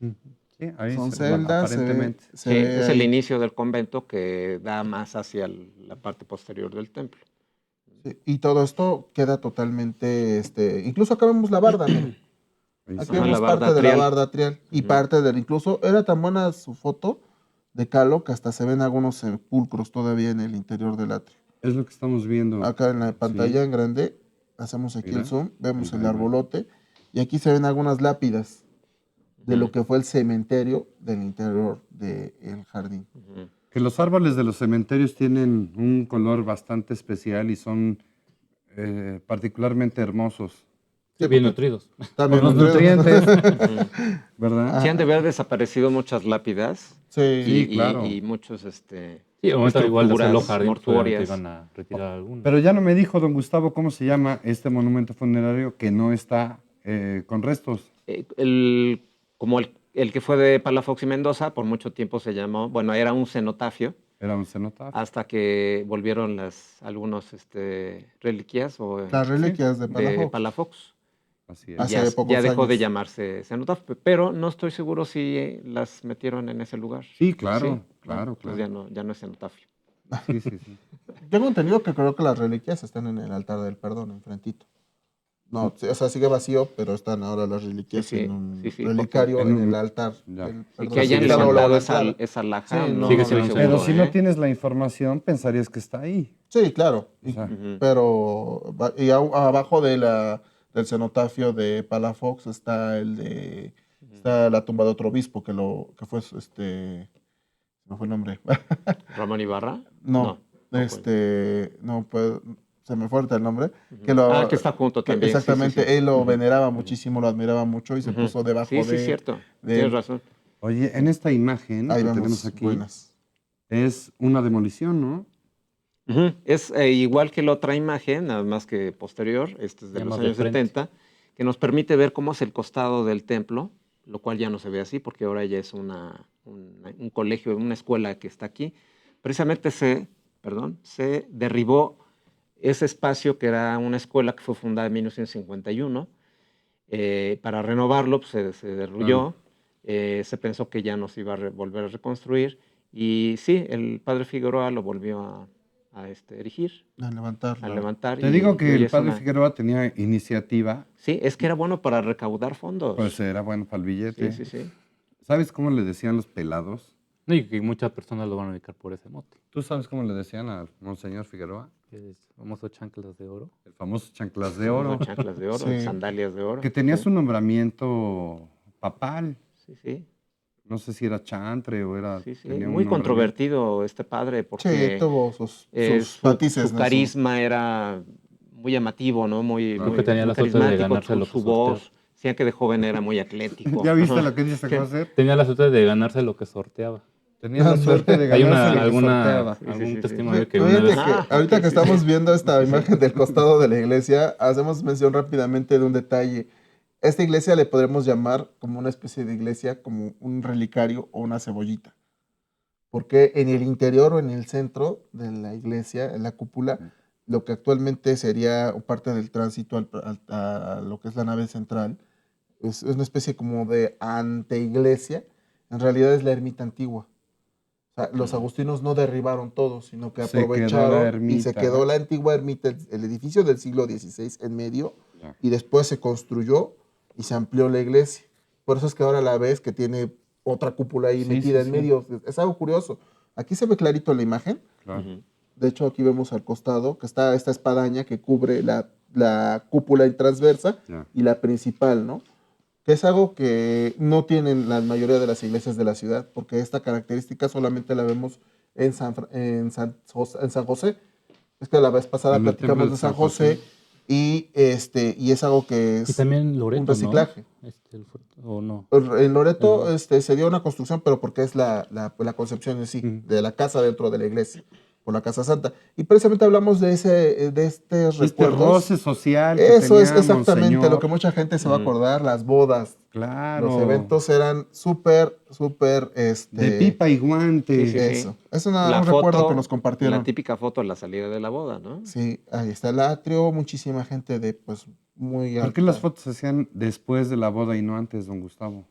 Sí, ahí Son bueno, celdas, aparentemente. Sí, es el ahí. inicio del convento que da más hacia la parte posterior del templo. Sí, y todo esto queda totalmente, incluso acá vemos la barda, miren. Ahí Aquí sí. Ajá, vemos la parte barda de la trial. barda trial y parte del, incluso era tan buena su foto de Calo que hasta se ven algunos sepulcros todavía en el interior del atrio. Es lo que estamos viendo. Acá en la pantalla en grande, hacemos aquí Mira. el zoom, vemos Ahí el va. arbolote y aquí se ven algunas lápidas de lo que fue el cementerio del interior del jardín. Que los árboles de los cementerios tienen un color bastante especial y son particularmente hermosos. Sí, bien nutridos. También Los nutridos. nutrientes, ¿verdad? Sí han de haber desaparecido muchas lápidas Sí. Sí, claro. y muchos Sí, al momento igual de hacerlo estructuras jardín, pues, obviamente mortuorias. iban a retirar algunos. Pero ya no me dijo don Gustavo cómo se llama este monumento funerario que no está con restos. Como el que fue de Palafox y Mendoza, por mucho tiempo se llamó, bueno, era un cenotafio, Era un cenotafio. hasta que volvieron algunos reliquias Las reliquias de de Palafox. Palafox. Así es. Hace Ya, pocos ya dejó de años. llamarse cenotafio, pero no estoy seguro si las metieron en ese lugar. Sí, claro, Sí, claro, pues claro. ya no es cenotafio. Sí, sí, sí. Tengo entendido que creo que las reliquias están en el altar del perdón, enfrentito. No, o sea, sigue vacío, pero están ahora las reliquias Sí, sí, en un sí, sí, relicario porque- en en un- el altar Ya. del Y perdón. que hayan Sí, claro, lo levantado van a esa, entrar. esa laja, Sí, no Sigue estoy siendo un seguro. Pero si no ¿eh? tienes la información, pensarías que está ahí. Sí, claro. O sea, Pero abajo del cenotafio de Palafox está está la tumba de otro obispo que fue no fue el nombre. ¿Ramón Ibarra? No, fue. no puedo, se me fue ahorita el nombre. Que está junto Que también. sí, sí, exactamente, sí. él lo veneraba muchísimo, lo admiraba mucho y se Ujú. puso debajo Sí, cierto. Tienes razón. oye, en esta imagen Ahí que vemos tenemos aquí ruinas. es una demolición, ¿no? Ujú. Es igual que la otra imagen, nada más que posterior, este es de Ya los más de años frente. 70, que nos permite ver cómo es el costado del templo, lo cual ya no se ve así porque ahora ya es un colegio, una escuela que está aquí. Precisamente se derribó ese espacio que era una escuela que fue fundada en 1951. Para renovarlo pues, se derruyó, se pensó que ya no se iba a volver a reconstruir y sí, el padre Figueroa lo volvió a erigir, A levantar. a levantar. Te digo que hoy el es padre Figueroa tenía iniciativa, Sí, es que era bueno para recaudar fondos. pues era bueno para el billete. Sí, sí, sí. ¿Sabes cómo le decían los pelados? No, y que muchas personas lo van a ubicar por ese mote. ¿Tú sabes cómo le decían a Monseñor Figueroa? Que es famoso chanclas de oro. El famoso chanclas de oro, Unos chanclas de oro, Sí. sandalias de oro. que tenía sí. su nombramiento papal. Sí, sí, No sé si era chantre o era... sí, sí. tenía un Muy nombramiento. controvertido este padre porque Sí, tuvo sus su matices. su ¿no? carisma era muy llamativo, ¿no? Muy, Creo muy, que tenía muy la suerte de carismático, ganarse lo que su sorteaba. voz. Decían que de joven era muy atlético. ¿Ya viste Ajá. lo que dice José? Tenía la suerte de ganarse lo que sorteaba. Tenía la suerte de Hay ganarse lo que alguna, sorteaba. Sí, sí, algún sí. testimonio Fíjate que una vez... que ahorita ok, que sí, estamos sí. viendo esta imagen del costado de la iglesia, hacemos mención rápidamente de un detalle. Esta iglesia le podremos llamar como una especie de iglesia, como un relicario o una cebollita. Porque en el interior o en el centro de la iglesia, en la cúpula, lo que actualmente sería parte del tránsito a lo que es la nave central, es una especie como de anteiglesia, en realidad es la ermita antigua. O sea, los agustinos no derribaron todo, sino que Se quedó la aprovecharon y se ermita. quedó la antigua ermita, el edificio del siglo XVI en medio, Ya. y después se construyó y se amplió la iglesia. Por eso es que ahora la ves que tiene otra cúpula ahí Sí, metida sí, en sí. medio. Es algo curioso. Aquí se ve clarito la imagen. Claro. Ujú. De hecho, aquí vemos al costado que está esta espadaña que cubre la cúpula en transversa Ya. y la principal, ¿no? Que es algo que no tienen la mayoría de las iglesias de la ciudad, porque esta característica solamente la vemos en San José. Es que la vez pasada En el templo platicamos de de San San José, José. y es algo que Y es también Loreto, un reciclaje. ¿no? ¿O no? En Loreto Ujú. se dio una construcción, pero porque es la concepción en sí, Ujú. de la casa dentro de la iglesia, por la Casa Santa. Y precisamente hablamos de estos Este recuerdos. roce social que Eso es tenía exactamente lo Monseñor. que mucha gente se va a Ujú. acordar, las bodas. Claro. Los eventos eran súper, De pipa y guante. Sí, sí, sí. Eso. Es un La recuerdo que foto, nos la compartieron. típica foto de la salida de la boda, ¿no? Sí, ahí está el atrio, muchísima gente de pues muy ¿Por alta. qué las fotos se hacían después de la boda y no antes, don Gustavo?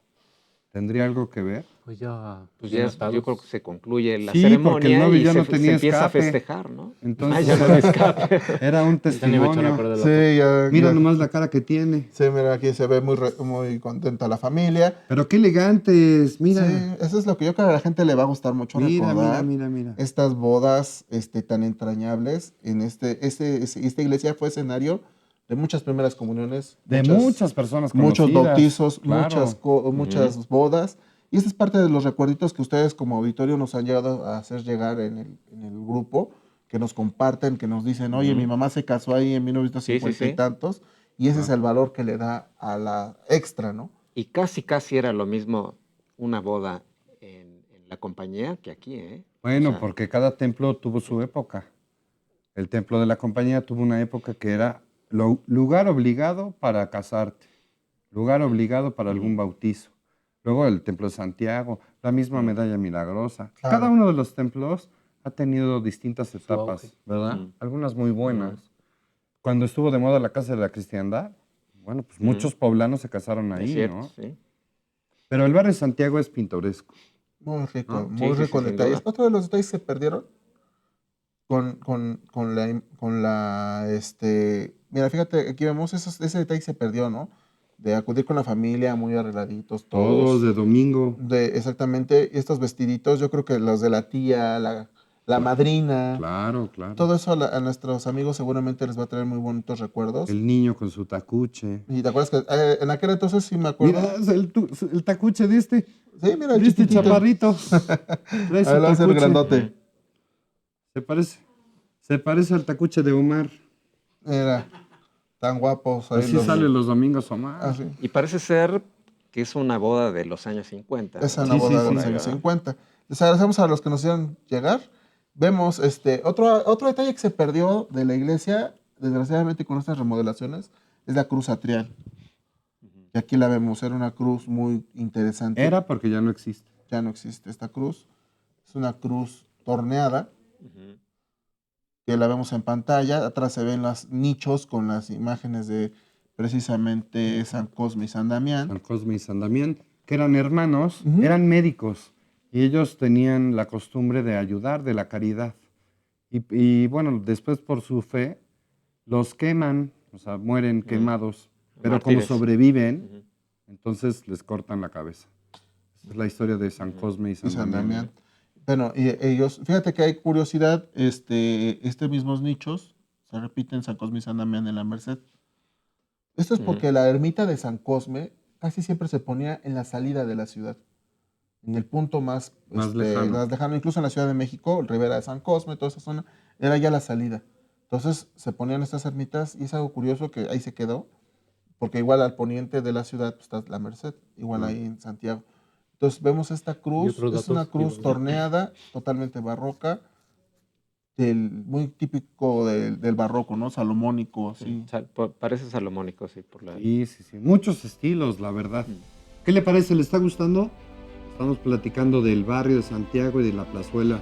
¿Tendría algo que ver? Pues ya... Pues bien ya atados. yo creo que se concluye la Sí, ceremonia porque el novio y ya no se tenía empieza a escape. festejar, ¿no? Entonces ya no hay escape. era un Ya ni me echo a testimonio. recordar la Sí, ya, Mira ya. nomás la cara que tiene. Sí, mira, aquí se ve muy contenta la familia. Pero qué elegantes, mira. Sí, eso es lo que yo creo que a la gente le va a gustar mucho Mira, recordar. mira. Estas bodas tan entrañables. Esta iglesia fue escenario de muchas primeras comuniones. De muchas personas muchos conocidas. bautizos, Claro. muchas bodas. Y esta es parte de los recuerditos que ustedes como auditorio nos han llegado a hacer llegar en el grupo, que nos comparten, que nos dicen, oye, mi mamá se casó ahí en 1950 Sí, sí, y sí. tantos, y ese es el valor que le da a la extra, ¿no? Y casi era lo mismo una boda en la compañía que aquí, ¿eh? Bueno, O sea, porque cada templo tuvo su época. El templo de la compañía tuvo una época que era lugar obligado para casarte, lugar obligado para algún bautizo. Luego el templo de Santiago, la misma medalla milagrosa. Claro. Cada uno de los templos ha tenido distintas etapas, auge. ¿verdad? Algunas muy buenas. Cuando estuvo de moda la Casa de la Cristiandad, bueno, pues muchos poblanos se casaron es ahí, cierto, ¿no? sí. Pero el barrio de Santiago es pintoresco. Muy rico, ¿No? muy Sí, rico en sin detalles. duda. Otro de los detalles que se perdieron mira, fíjate, aquí vemos ese detalle se perdió, ¿no? De acudir con la familia, muy arregladitos, Todos de domingo. Exactamente, estos vestiditos, yo creo que los de la tía, la madrina, Claro. todo eso a nuestros amigos seguramente les va a traer muy bonitos recuerdos. El niño con su tacuche. Y te acuerdas que en aquel entonces sí me acuerdo. Mira, es el tacuche de este. Sí, mira, el De este chiquitito. chaparrito. Trae su A ver, va a ser tacuche. grandote. Se parece al tacuche de Omar. Mira, tan guapos ahí Así los. sale los domingos Omar. Ah, sí. Y parece ser que es una boda de los años 50. Esa es ¿no? una Sí, boda sí, de los sí. años 50. Les agradecemos a los que nos hicieron llegar. Vemos otro detalle que se perdió de la iglesia, desgraciadamente con estas remodelaciones, es la cruz atrial. que aquí la vemos, era una cruz muy interesante. Era porque ya no existe. Ya no existe esta cruz. Es una cruz torneada, que la vemos en pantalla. Atrás se ven los nichos con las imágenes de precisamente San Cosme y San Damián. San Cosme y San Damián, que eran hermanos, Ujú. eran médicos, y ellos tenían la costumbre de ayudar, de la caridad. Y bueno, después por su fe, los queman, o sea, mueren quemados, pero como Mártires. sobreviven, entonces les cortan la cabeza. Esa es la historia de San Cosme y Y San San Damián. Damián. Bueno, y ellos, fíjate que hay curiosidad, mismos nichos se repiten en San Cosme y San Damián en la Merced. Esto es porque la ermita de San Cosme casi siempre se ponía en la salida de la ciudad, en el punto más lejano. más lejano, incluso en la Ciudad de México, Ribera de San Cosme, toda esa zona, era ya la salida. Entonces se ponían estas ermitas y es algo curioso que ahí se quedó, porque igual al poniente de la ciudad pues, está la Merced, igual ahí en Santiago. Entonces vemos esta cruz, otros es una datos, cruz Diego? torneada, totalmente barroca, muy típico del barroco, ¿no? Salomónico, así. Parece salomónico, sí, por la... Sí, sí, sí. Muchos estilos, la verdad. ¿Qué le parece? ¿Le está gustando? Estamos platicando del barrio de Santiago y de la plazuela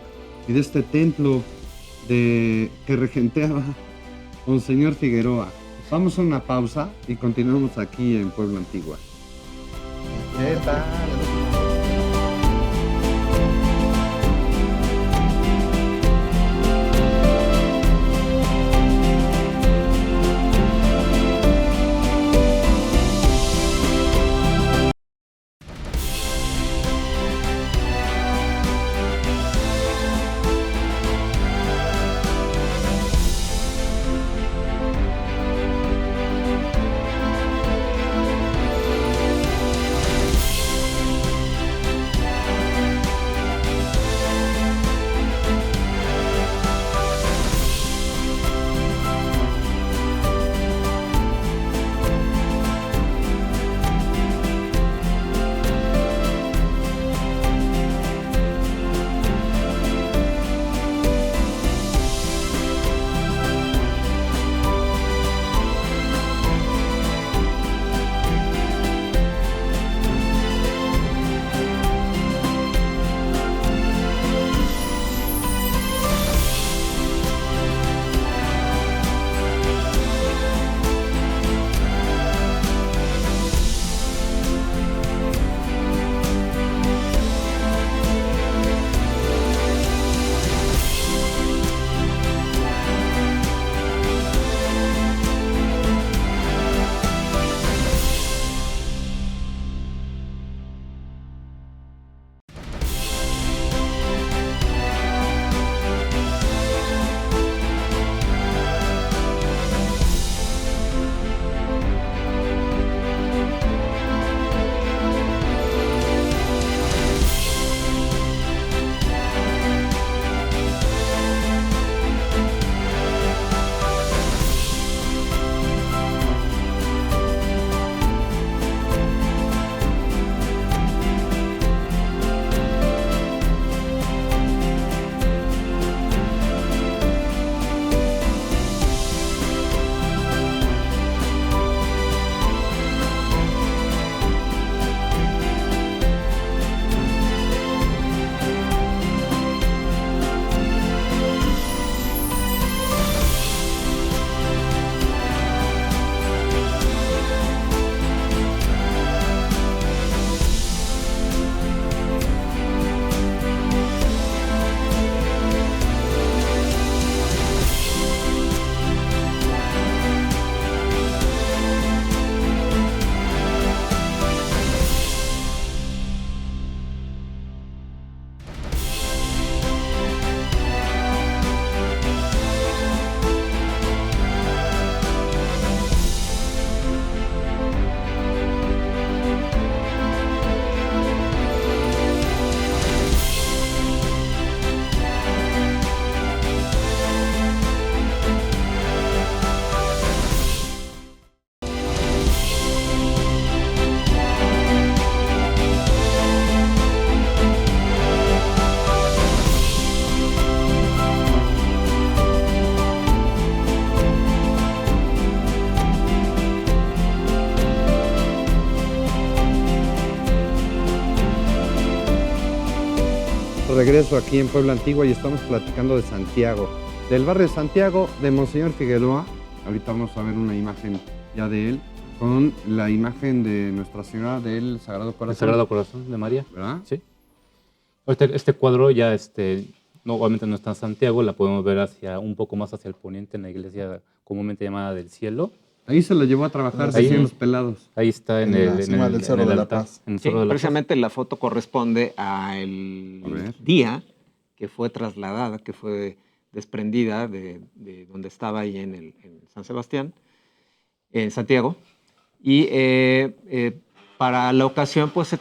y de este templo que regenteaba Monseñor Figueroa. Vamos a una pausa y continuamos aquí en Puebla Antigua. ¿Qué tal? regreso aquí en Puebla Antigua y estamos platicando de Santiago, del barrio de Santiago, de Monseñor Figueroa. Ahorita vamos a ver una imagen ya de él, con la imagen de Nuestra Señora del Sagrado Corazón. El Sagrado Corazón de María. ¿Verdad? Sí. Este cuadro ya, no, obviamente no está en Santiago, la podemos ver un poco más hacia el poniente, en la iglesia comúnmente llamada del Cielo. Ahí se lo llevó a trabajar Ahí. en los pelados. Ahí está En la cima del Cerro de la altar, Paz. en el Sí, Cerro de la Paz. precisamente la foto corresponde al A ver. día que fue trasladada, que fue desprendida de donde estaba ahí en San Sebastián, en Santiago. Y para la ocasión, pues se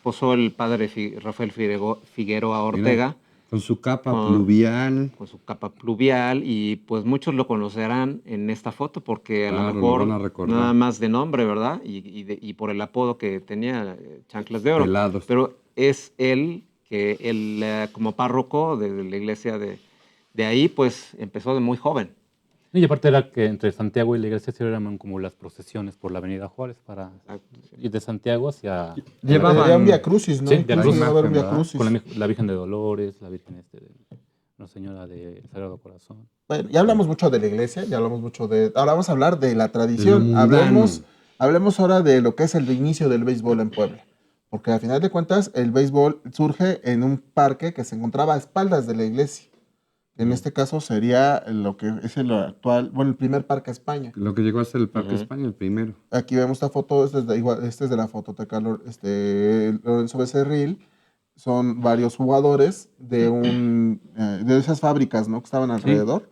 posó el padre Rafael Figueroa Ortega. Con su capa Con- pluvial. Con su capa pluvial, y pues muchos lo conocerán en esta foto porque a Claro, lo lo mejor van a recordar. nada más de nombre, ¿verdad? Y por el apodo que tenía, Chanclas de Oro. Pelados. Pero es él que como párroco de la iglesia de ahí, pues empezó de muy joven. Y aparte era que entre Santiago y la iglesia se eran como las procesiones por la avenida Juárez para ir de Santiago hacia... Llevaban- Había un Via Crucis, ¿no? Sí, Incluso Via Crucis. iba a haber un Via ¿verdad? Crucis. con la Virgen de Dolores, la Virgen la Señora del Sagrado Corazón. Bueno, ya hablamos mucho de la iglesia, ya hablamos mucho de... Ahora vamos a hablar de la tradición. De lo mundano. Hablemos ahora de lo que es el inicio del béisbol en Puebla. Porque al final de cuentas, el béisbol surge en un parque que se encontraba a espaldas de la iglesia. En este caso sería lo que es el actual, bueno, el primer Parque España. Lo que llegó a ser el Parque Ujú. España, el primero. Aquí vemos esta foto, este es de la fototeca Lorenzo Becerril. Son varios jugadores de esas fábricas, ¿no? Que estaban alrededor.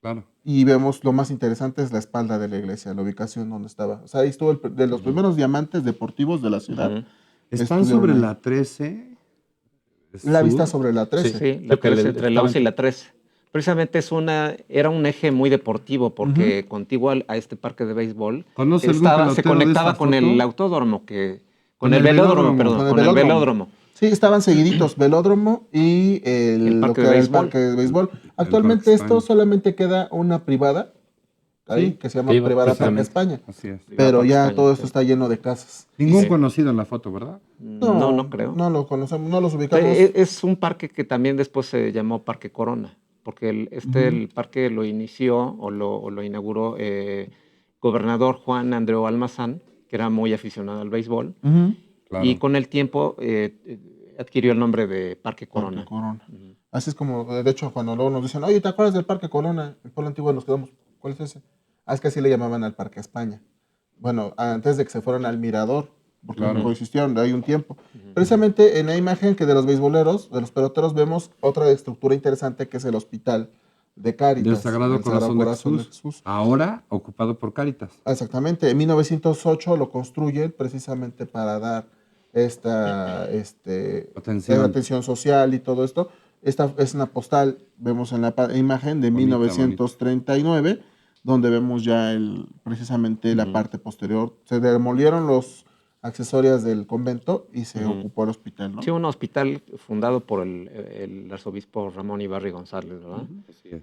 Claro. Y vemos lo más interesante es la espalda de la iglesia, la ubicación donde estaba. O sea, ahí estuvo de los primeros diamantes deportivos de la ciudad. Ujú. Están Estuvieron sobre ahí. la 13. La vista sur. sobre la 13. Sí, la Lo que 13, entre la 11 y estaban- la 13. Precisamente era un eje muy deportivo porque contiguo a este parque de béisbol ¿Conoce algún se pelotero de conectaba esa con foto? el autódromo, con Con el el velódromo, velódromo. perdón, Con el con el velódromo. velódromo. Sí, estaban seguiditos, velódromo y El lo parque que de era el béisbol. parque de béisbol. Parque Actualmente esto España. solamente queda una privada, ahí, Sí, que se llama sí, Privada Parque precisamente. España. Así es. Pero Parque ya España, todo sí. esto está lleno de casas. Ningún Sí. conocido en la foto, ¿verdad? No creo. No lo conocemos, no los O sea, ubicamos. es un parque que también después se llamó Parque Corona, porque el parque lo inició o lo inauguró gobernador Juan Andreu Almazán, que era muy aficionado al béisbol, Ujú. Claro. y con el tiempo adquirió el nombre de Parque Corona. Parque Corona. Ujú. Así es como, de hecho, cuando luego nos dicen, oye, ¿te acuerdas del Parque Corona? En Puebla Antigua nos quedamos, ¿cuál es ese? Ah, es que así le llamaban al Parque España. Bueno, antes de que se fueran al Mirador, porque Claro. coexistieron de ahí un tiempo. Precisamente en la imagen que de los beisboleros, de los peloteros, vemos otra estructura interesante que es el hospital de Cáritas. Del Sagrado Corazón de Jesús. Ahora ocupado por Cáritas. Exactamente. En 1908 lo construyen precisamente para dar esta atención social y todo esto. Esta es una postal, vemos en la imagen de Bonita, 1939, donde vemos ya precisamente la parte posterior. Se demolieron los accesorios del convento y se ocupó el hospital, ¿no? Sí, un hospital fundado por el arzobispo Ramón Ibarri González, ¿verdad? Así es.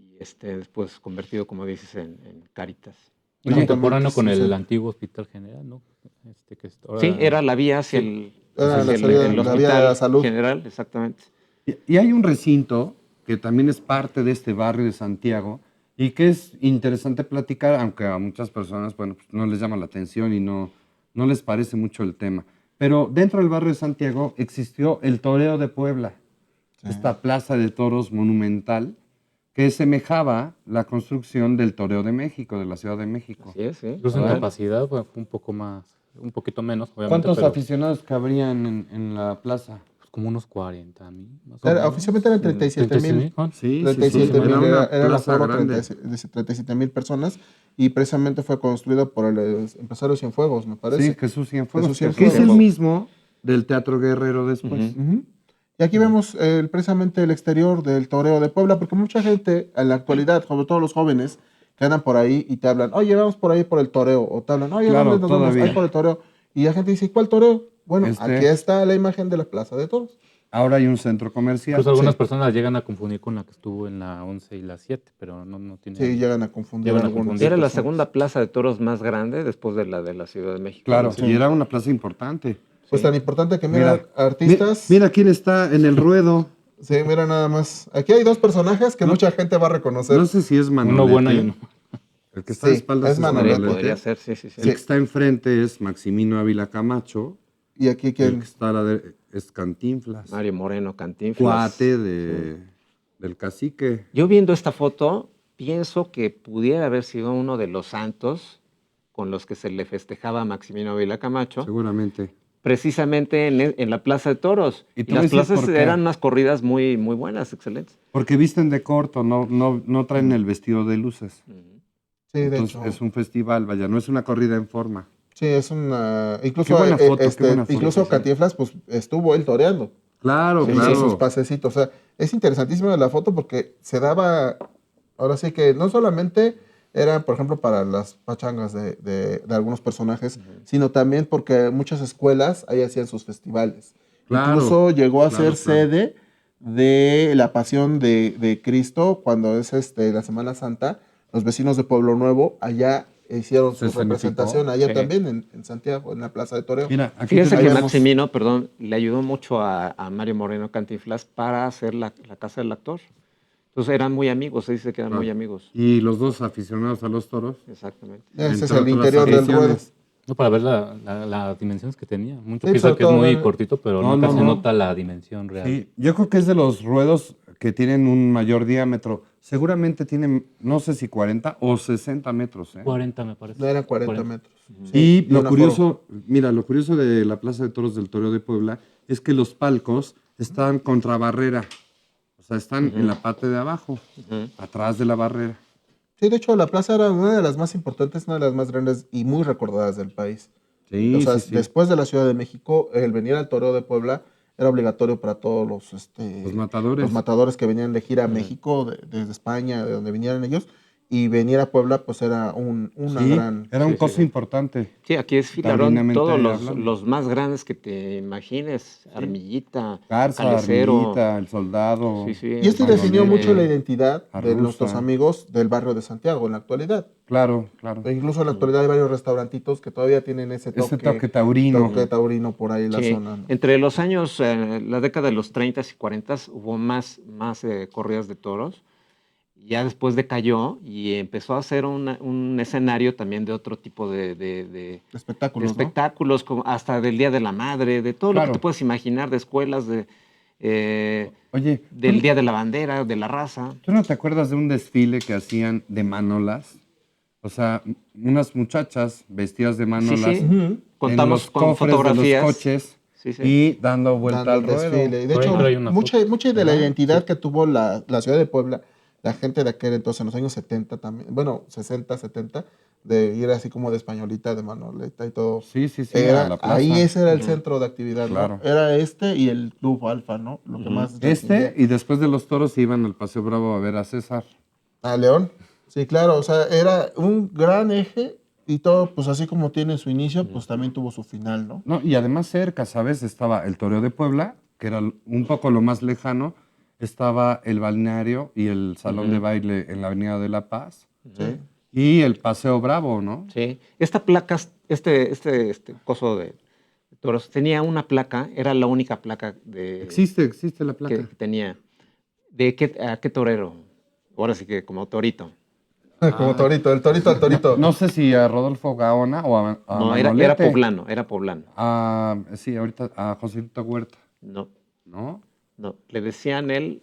Y después convertido, como dices, en Cáritas. Muy contemporáneo con Sí, el sí. antiguo Hospital General, ¿no? Que ahora- Sí, era la vía hacia Sí. Era hacia la salida- el la hospital vía de la salud. general, exactamente. Y hay un recinto que también es parte de este barrio de Santiago y que es interesante platicar, aunque a muchas personas, bueno, pues no les llama la atención y no les parece mucho el tema. Pero dentro del barrio de Santiago existió el Toreo de Puebla, esta plaza de toros monumental que semejaba la construcción del Toreo de México, de la Ciudad de México. Así es, sí. Incluso en ¿verdad? capacidad fue un poco más, un poquito menos, obviamente. ¿Cuántos pero, aficionados cabrían en la plaza? pues, como unos 40,000, más o menos. Oficialmente eran 37,000. Juan. Sí, 37,000 Era una era la plaza aforo, grande. 37,000 personas y precisamente fue construido por el empresario Cienfuegos, me parece. Sí, Jesús Cienfuegos, Jesús Cienfuegos. que es el mismo del Teatro Guerrero después. Ujú. Y aquí vemos precisamente el exterior del Toreo de Puebla, porque mucha gente en la actualidad, sobre todo los jóvenes, que andan por ahí y te hablan, oye, vamos por ahí por el toreo, o te hablan, oye, Claro, ¿dónde nos vamos? todavía. Ahí por el toreo. Y la gente dice, ¿cuál toreo? Bueno, Este. aquí está la imagen de la Plaza de Toros. Ahora hay un centro comercial. Incluso algunas Sí. personas llegan a confundir con la que estuvo en la 11 y la 7, pero no tiene... Sí, llegan a confundir Llegan a algunos. confundir. Era la personas. segunda plaza de toros más grande después de la Ciudad de México. Claro, Sí. y era una plaza importante. Pues Sí. tan importante que mira, artistas. Mira quién está en el ruedo. Sí, mira nada más. Aquí hay dos personajes que No- mucha gente va a reconocer. No sé si es Manolete. Uno bueno y uno. El que está de Sí, espaldas es es Manolete. Podría ser, sí, sí, sí. El que está enfrente es Maximino Ávila Camacho. Y aquí El quien. que está es Cantinflas. Mario Moreno, Cantinflas. Cuate del cacique. Yo viendo esta foto, pienso que pudiera haber sido uno de los santos con los que se le festejaba a Maximino Ávila Camacho, Seguramente. precisamente en la Plaza de Toros. Y Y te voy a las decir plazas por qué. eran unas corridas muy, muy buenas, excelentes. Porque visten de corto, no traen el vestido de luces. Sí, de Entonces hecho. es un festival, vaya, no es una corrida en forma. Sí, es una. Incluso, Qué buena foto, qué buena foto, incluso sí. Cantinflas, pues estuvo él toreando. Claro, Sí, claro. hizo sus pasecitos. O sea, es interesantísima la foto porque se daba. Ahora sí que no solamente era, por ejemplo, para las pachangas de algunos personajes, sino también porque muchas escuelas ahí hacían sus festivales. Claro, Incluso llegó a claro, ser claro. sede de la Pasión de Cristo cuando es la Semana Santa. Los vecinos de Pueblo Nuevo allá hicieron Se su representación, escenificó. allá Sí. también en Santiago, en la Plaza de Toreo. Mira, aquí Fíjese que tenemos- Maximino, perdón, le ayudó mucho a Mario Moreno Cantinflas para hacer la casa del actor. Entonces eran muy amigos, se dice que eran muy amigos. Y los dos aficionados a los toros. Exactamente. Ese es entre el otras interior del ruedo. aficiones. No, para ver las dimensiones que tenía. Mucho Sí, piensan sobre que es todo muy ver- cortito, pero No, nunca no, se no. nota la dimensión real. Sí, yo creo que es de los ruedos que tienen un mayor diámetro. Seguramente tienen, no sé si 40 o 60 metros. ¿eh? 40 me parece. No eran 40 40. metros. Y Sí, lo un aforo. curioso, mira, lo curioso de la Plaza de Toros del Toreo de Puebla es que los palcos están contra barrera. O sea, están en la parte de abajo, atrás de la barrera. Sí, de hecho, la plaza era una de las más importantes, una de las más grandes y muy recordadas del país. Sí, O sea, sí, sí. después de la Ciudad de México, el venir al Toreo de Puebla era obligatorio para todos Los matadores. los matadores que venían de gira a México, desde España, de donde vinieran ellos, y venir a Puebla, pues era una Sí, gran... era un sí, coso sí. importante. Sí, aquí desfilaron Taurinamente todos hablando. los más grandes que te imagines. Armillita, Garza, Calecero. Armillita, el soldado. Sí, sí. Y esto definió Manolete, mucho la identidad de Arruza. nuestros amigos del barrio de Santiago en la actualidad. Claro, claro. E incluso en la actualidad hay varios restaurantitos que todavía tienen ese toque taurino. toque taurino por ahí en la Sí, zona. ¿no? entre los años, la década de los 30 y 40 hubo más corridas de toros. Ya después decayó y empezó a hacer un escenario también de otro tipo de Espectáculos, ¿no? espectáculos, como hasta del Día de la Madre, de todo lo Claro. que te puedes imaginar, de escuelas, Oye, del Día de la Bandera, de la Raza. ¿tú no te acuerdas de un desfile que hacían de manolas? O sea, unas muchachas vestidas de manolas sí. Ujú. Contamos en los con cofres fotografías. de los coches Sí, sí. y dando vuelta Dando al el ruedo. desfile. Y de Por ahí hecho, trae una mucha de la Ajá, identidad que tuvo la ciudad de Puebla, la gente de aquel entonces, en los años 70 también, bueno, 60, 70, de ir así como de españolita, de manoleta y todo. Sí, sí, sí, Era- a la plaza. ahí ese era el centro de actividad, Claro. ¿no? Era y el Club Alfa, ¿no? Lo que más distinguía. Y después de los toros se iban al Paseo Bravo a ver a César. A León. Sí, claro, o sea, era un gran eje y todo, pues así como tiene su inicio, pues también tuvo su final, ¿no? No, y además cerca, ¿sabes? Estaba el Toreo de Puebla, que era un poco lo más lejano. Estaba el balneario y el salón de baile en la Avenida de la Paz. Sí. Y el Paseo Bravo, ¿no? Sí. Esta placa, este coso de toros, tenía una placa, era la única placa Existe la placa. que tenía. ¿A qué torero? Ahora sí que como torito. Como torito, el torito al torito. No sé si a Rodolfo Gaona o a No, era Manolete. poblano, era poblano. Sí, ahorita a Joselito Huerta, No, ¿no? no. Le decían el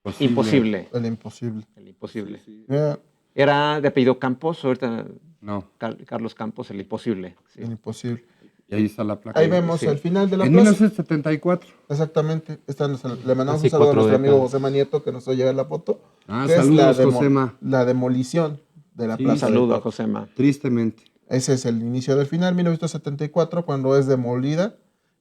Posible. imposible. El imposible. El imposible. Mira, Era de apellido Campos, ahorita No, Carlos Campos, el imposible. Sí. el imposible. y ahí está la placa. Ahí vemos sí. el final de la En plaza. 1974. Exactamente. Le mandamos Casi un saludo a 4 nuestro amigo décadas. José Manieto que nos llega la foto. Ah, que es saludos, la Josema. la demolición de la Sí, Un plaza. de saludo a Toros. Josema. Tristemente. Ese es el inicio del final, 1974, cuando es demolida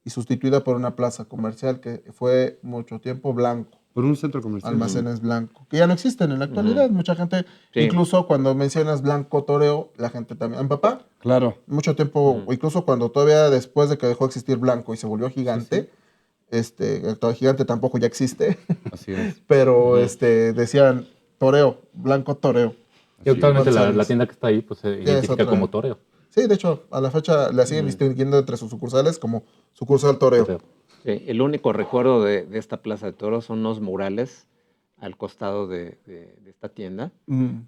y sustituida por una plaza comercial que fue mucho tiempo blanco, Por un centro comercial. almacenes blanco, que ya no existen en la actualidad. Mucha gente, Sí. incluso cuando mencionas blanco toreo, la gente también, mi papá, Claro. mucho tiempo, incluso cuando todavía después de que dejó de existir blanco y se volvió gigante, el gigante tampoco ya existe, Así es. pero decían toreo, blanco toreo. Y actualmente ¿Cuántos la años? tienda que está ahí pues se es identifica otra. como toreo. Sí, de hecho, a la fecha la siguen distinguiendo entre sus sucursales como sucursal Toreo. Sí, el único recuerdo de esta plaza de toros son los murales al costado de esta tienda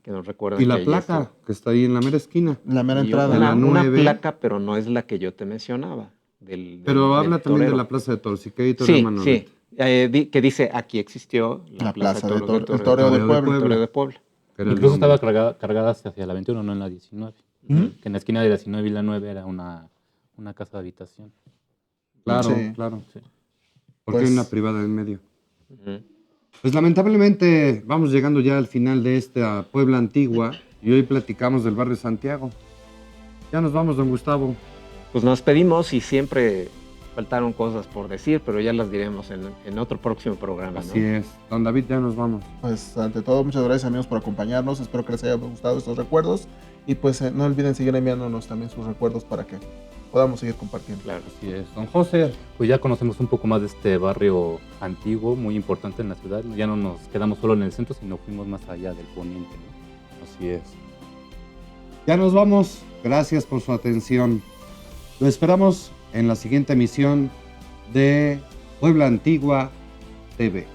que nos recuerdan Y que la ahí placa que está ahí en la mera esquina. La mera y entrada. la una 9. placa, pero no es la que yo te mencionaba. Pero del habla también de torero. la Plaza de Toros. Y que hay Toreo Sí, Manolete. sí. Que dice, aquí existió La Plaza de Toros Toros, el Toreo de Puebla. El Toreo de Puebla. Que era el Incluso estaba nombre. cargada hacia la 21, no en la 19. Ujú. Que en la esquina de la 19 y la 9 era una casa de habitación. Claro, Sí. claro. Sí. Porque Pues- hay una privada en medio. Ujú. Pues lamentablemente vamos llegando ya al final de esta Puebla Antigua y hoy platicamos del barrio Santiago. Ya nos vamos, don Gustavo. Pues nos pedimos y siempre faltaron cosas por decir, pero ya las diremos en otro próximo programa. Así ¿no? es. Don David, ya nos vamos. Pues ante todo, muchas gracias amigos por acompañarnos. Espero que les haya gustado estos recuerdos. Y pues no olviden seguir enviándonos también sus recuerdos para que podamos seguir compartiendo. Claro. Así es. Don José. Pues ya conocemos un poco más de este barrio antiguo, muy importante en la ciudad. Ya no nos quedamos solo en el centro, sino fuimos más allá del poniente, ¿no? Así es. Ya nos vamos. Gracias por su atención. Lo esperamos en la siguiente emisión de Puebla Antigua TV.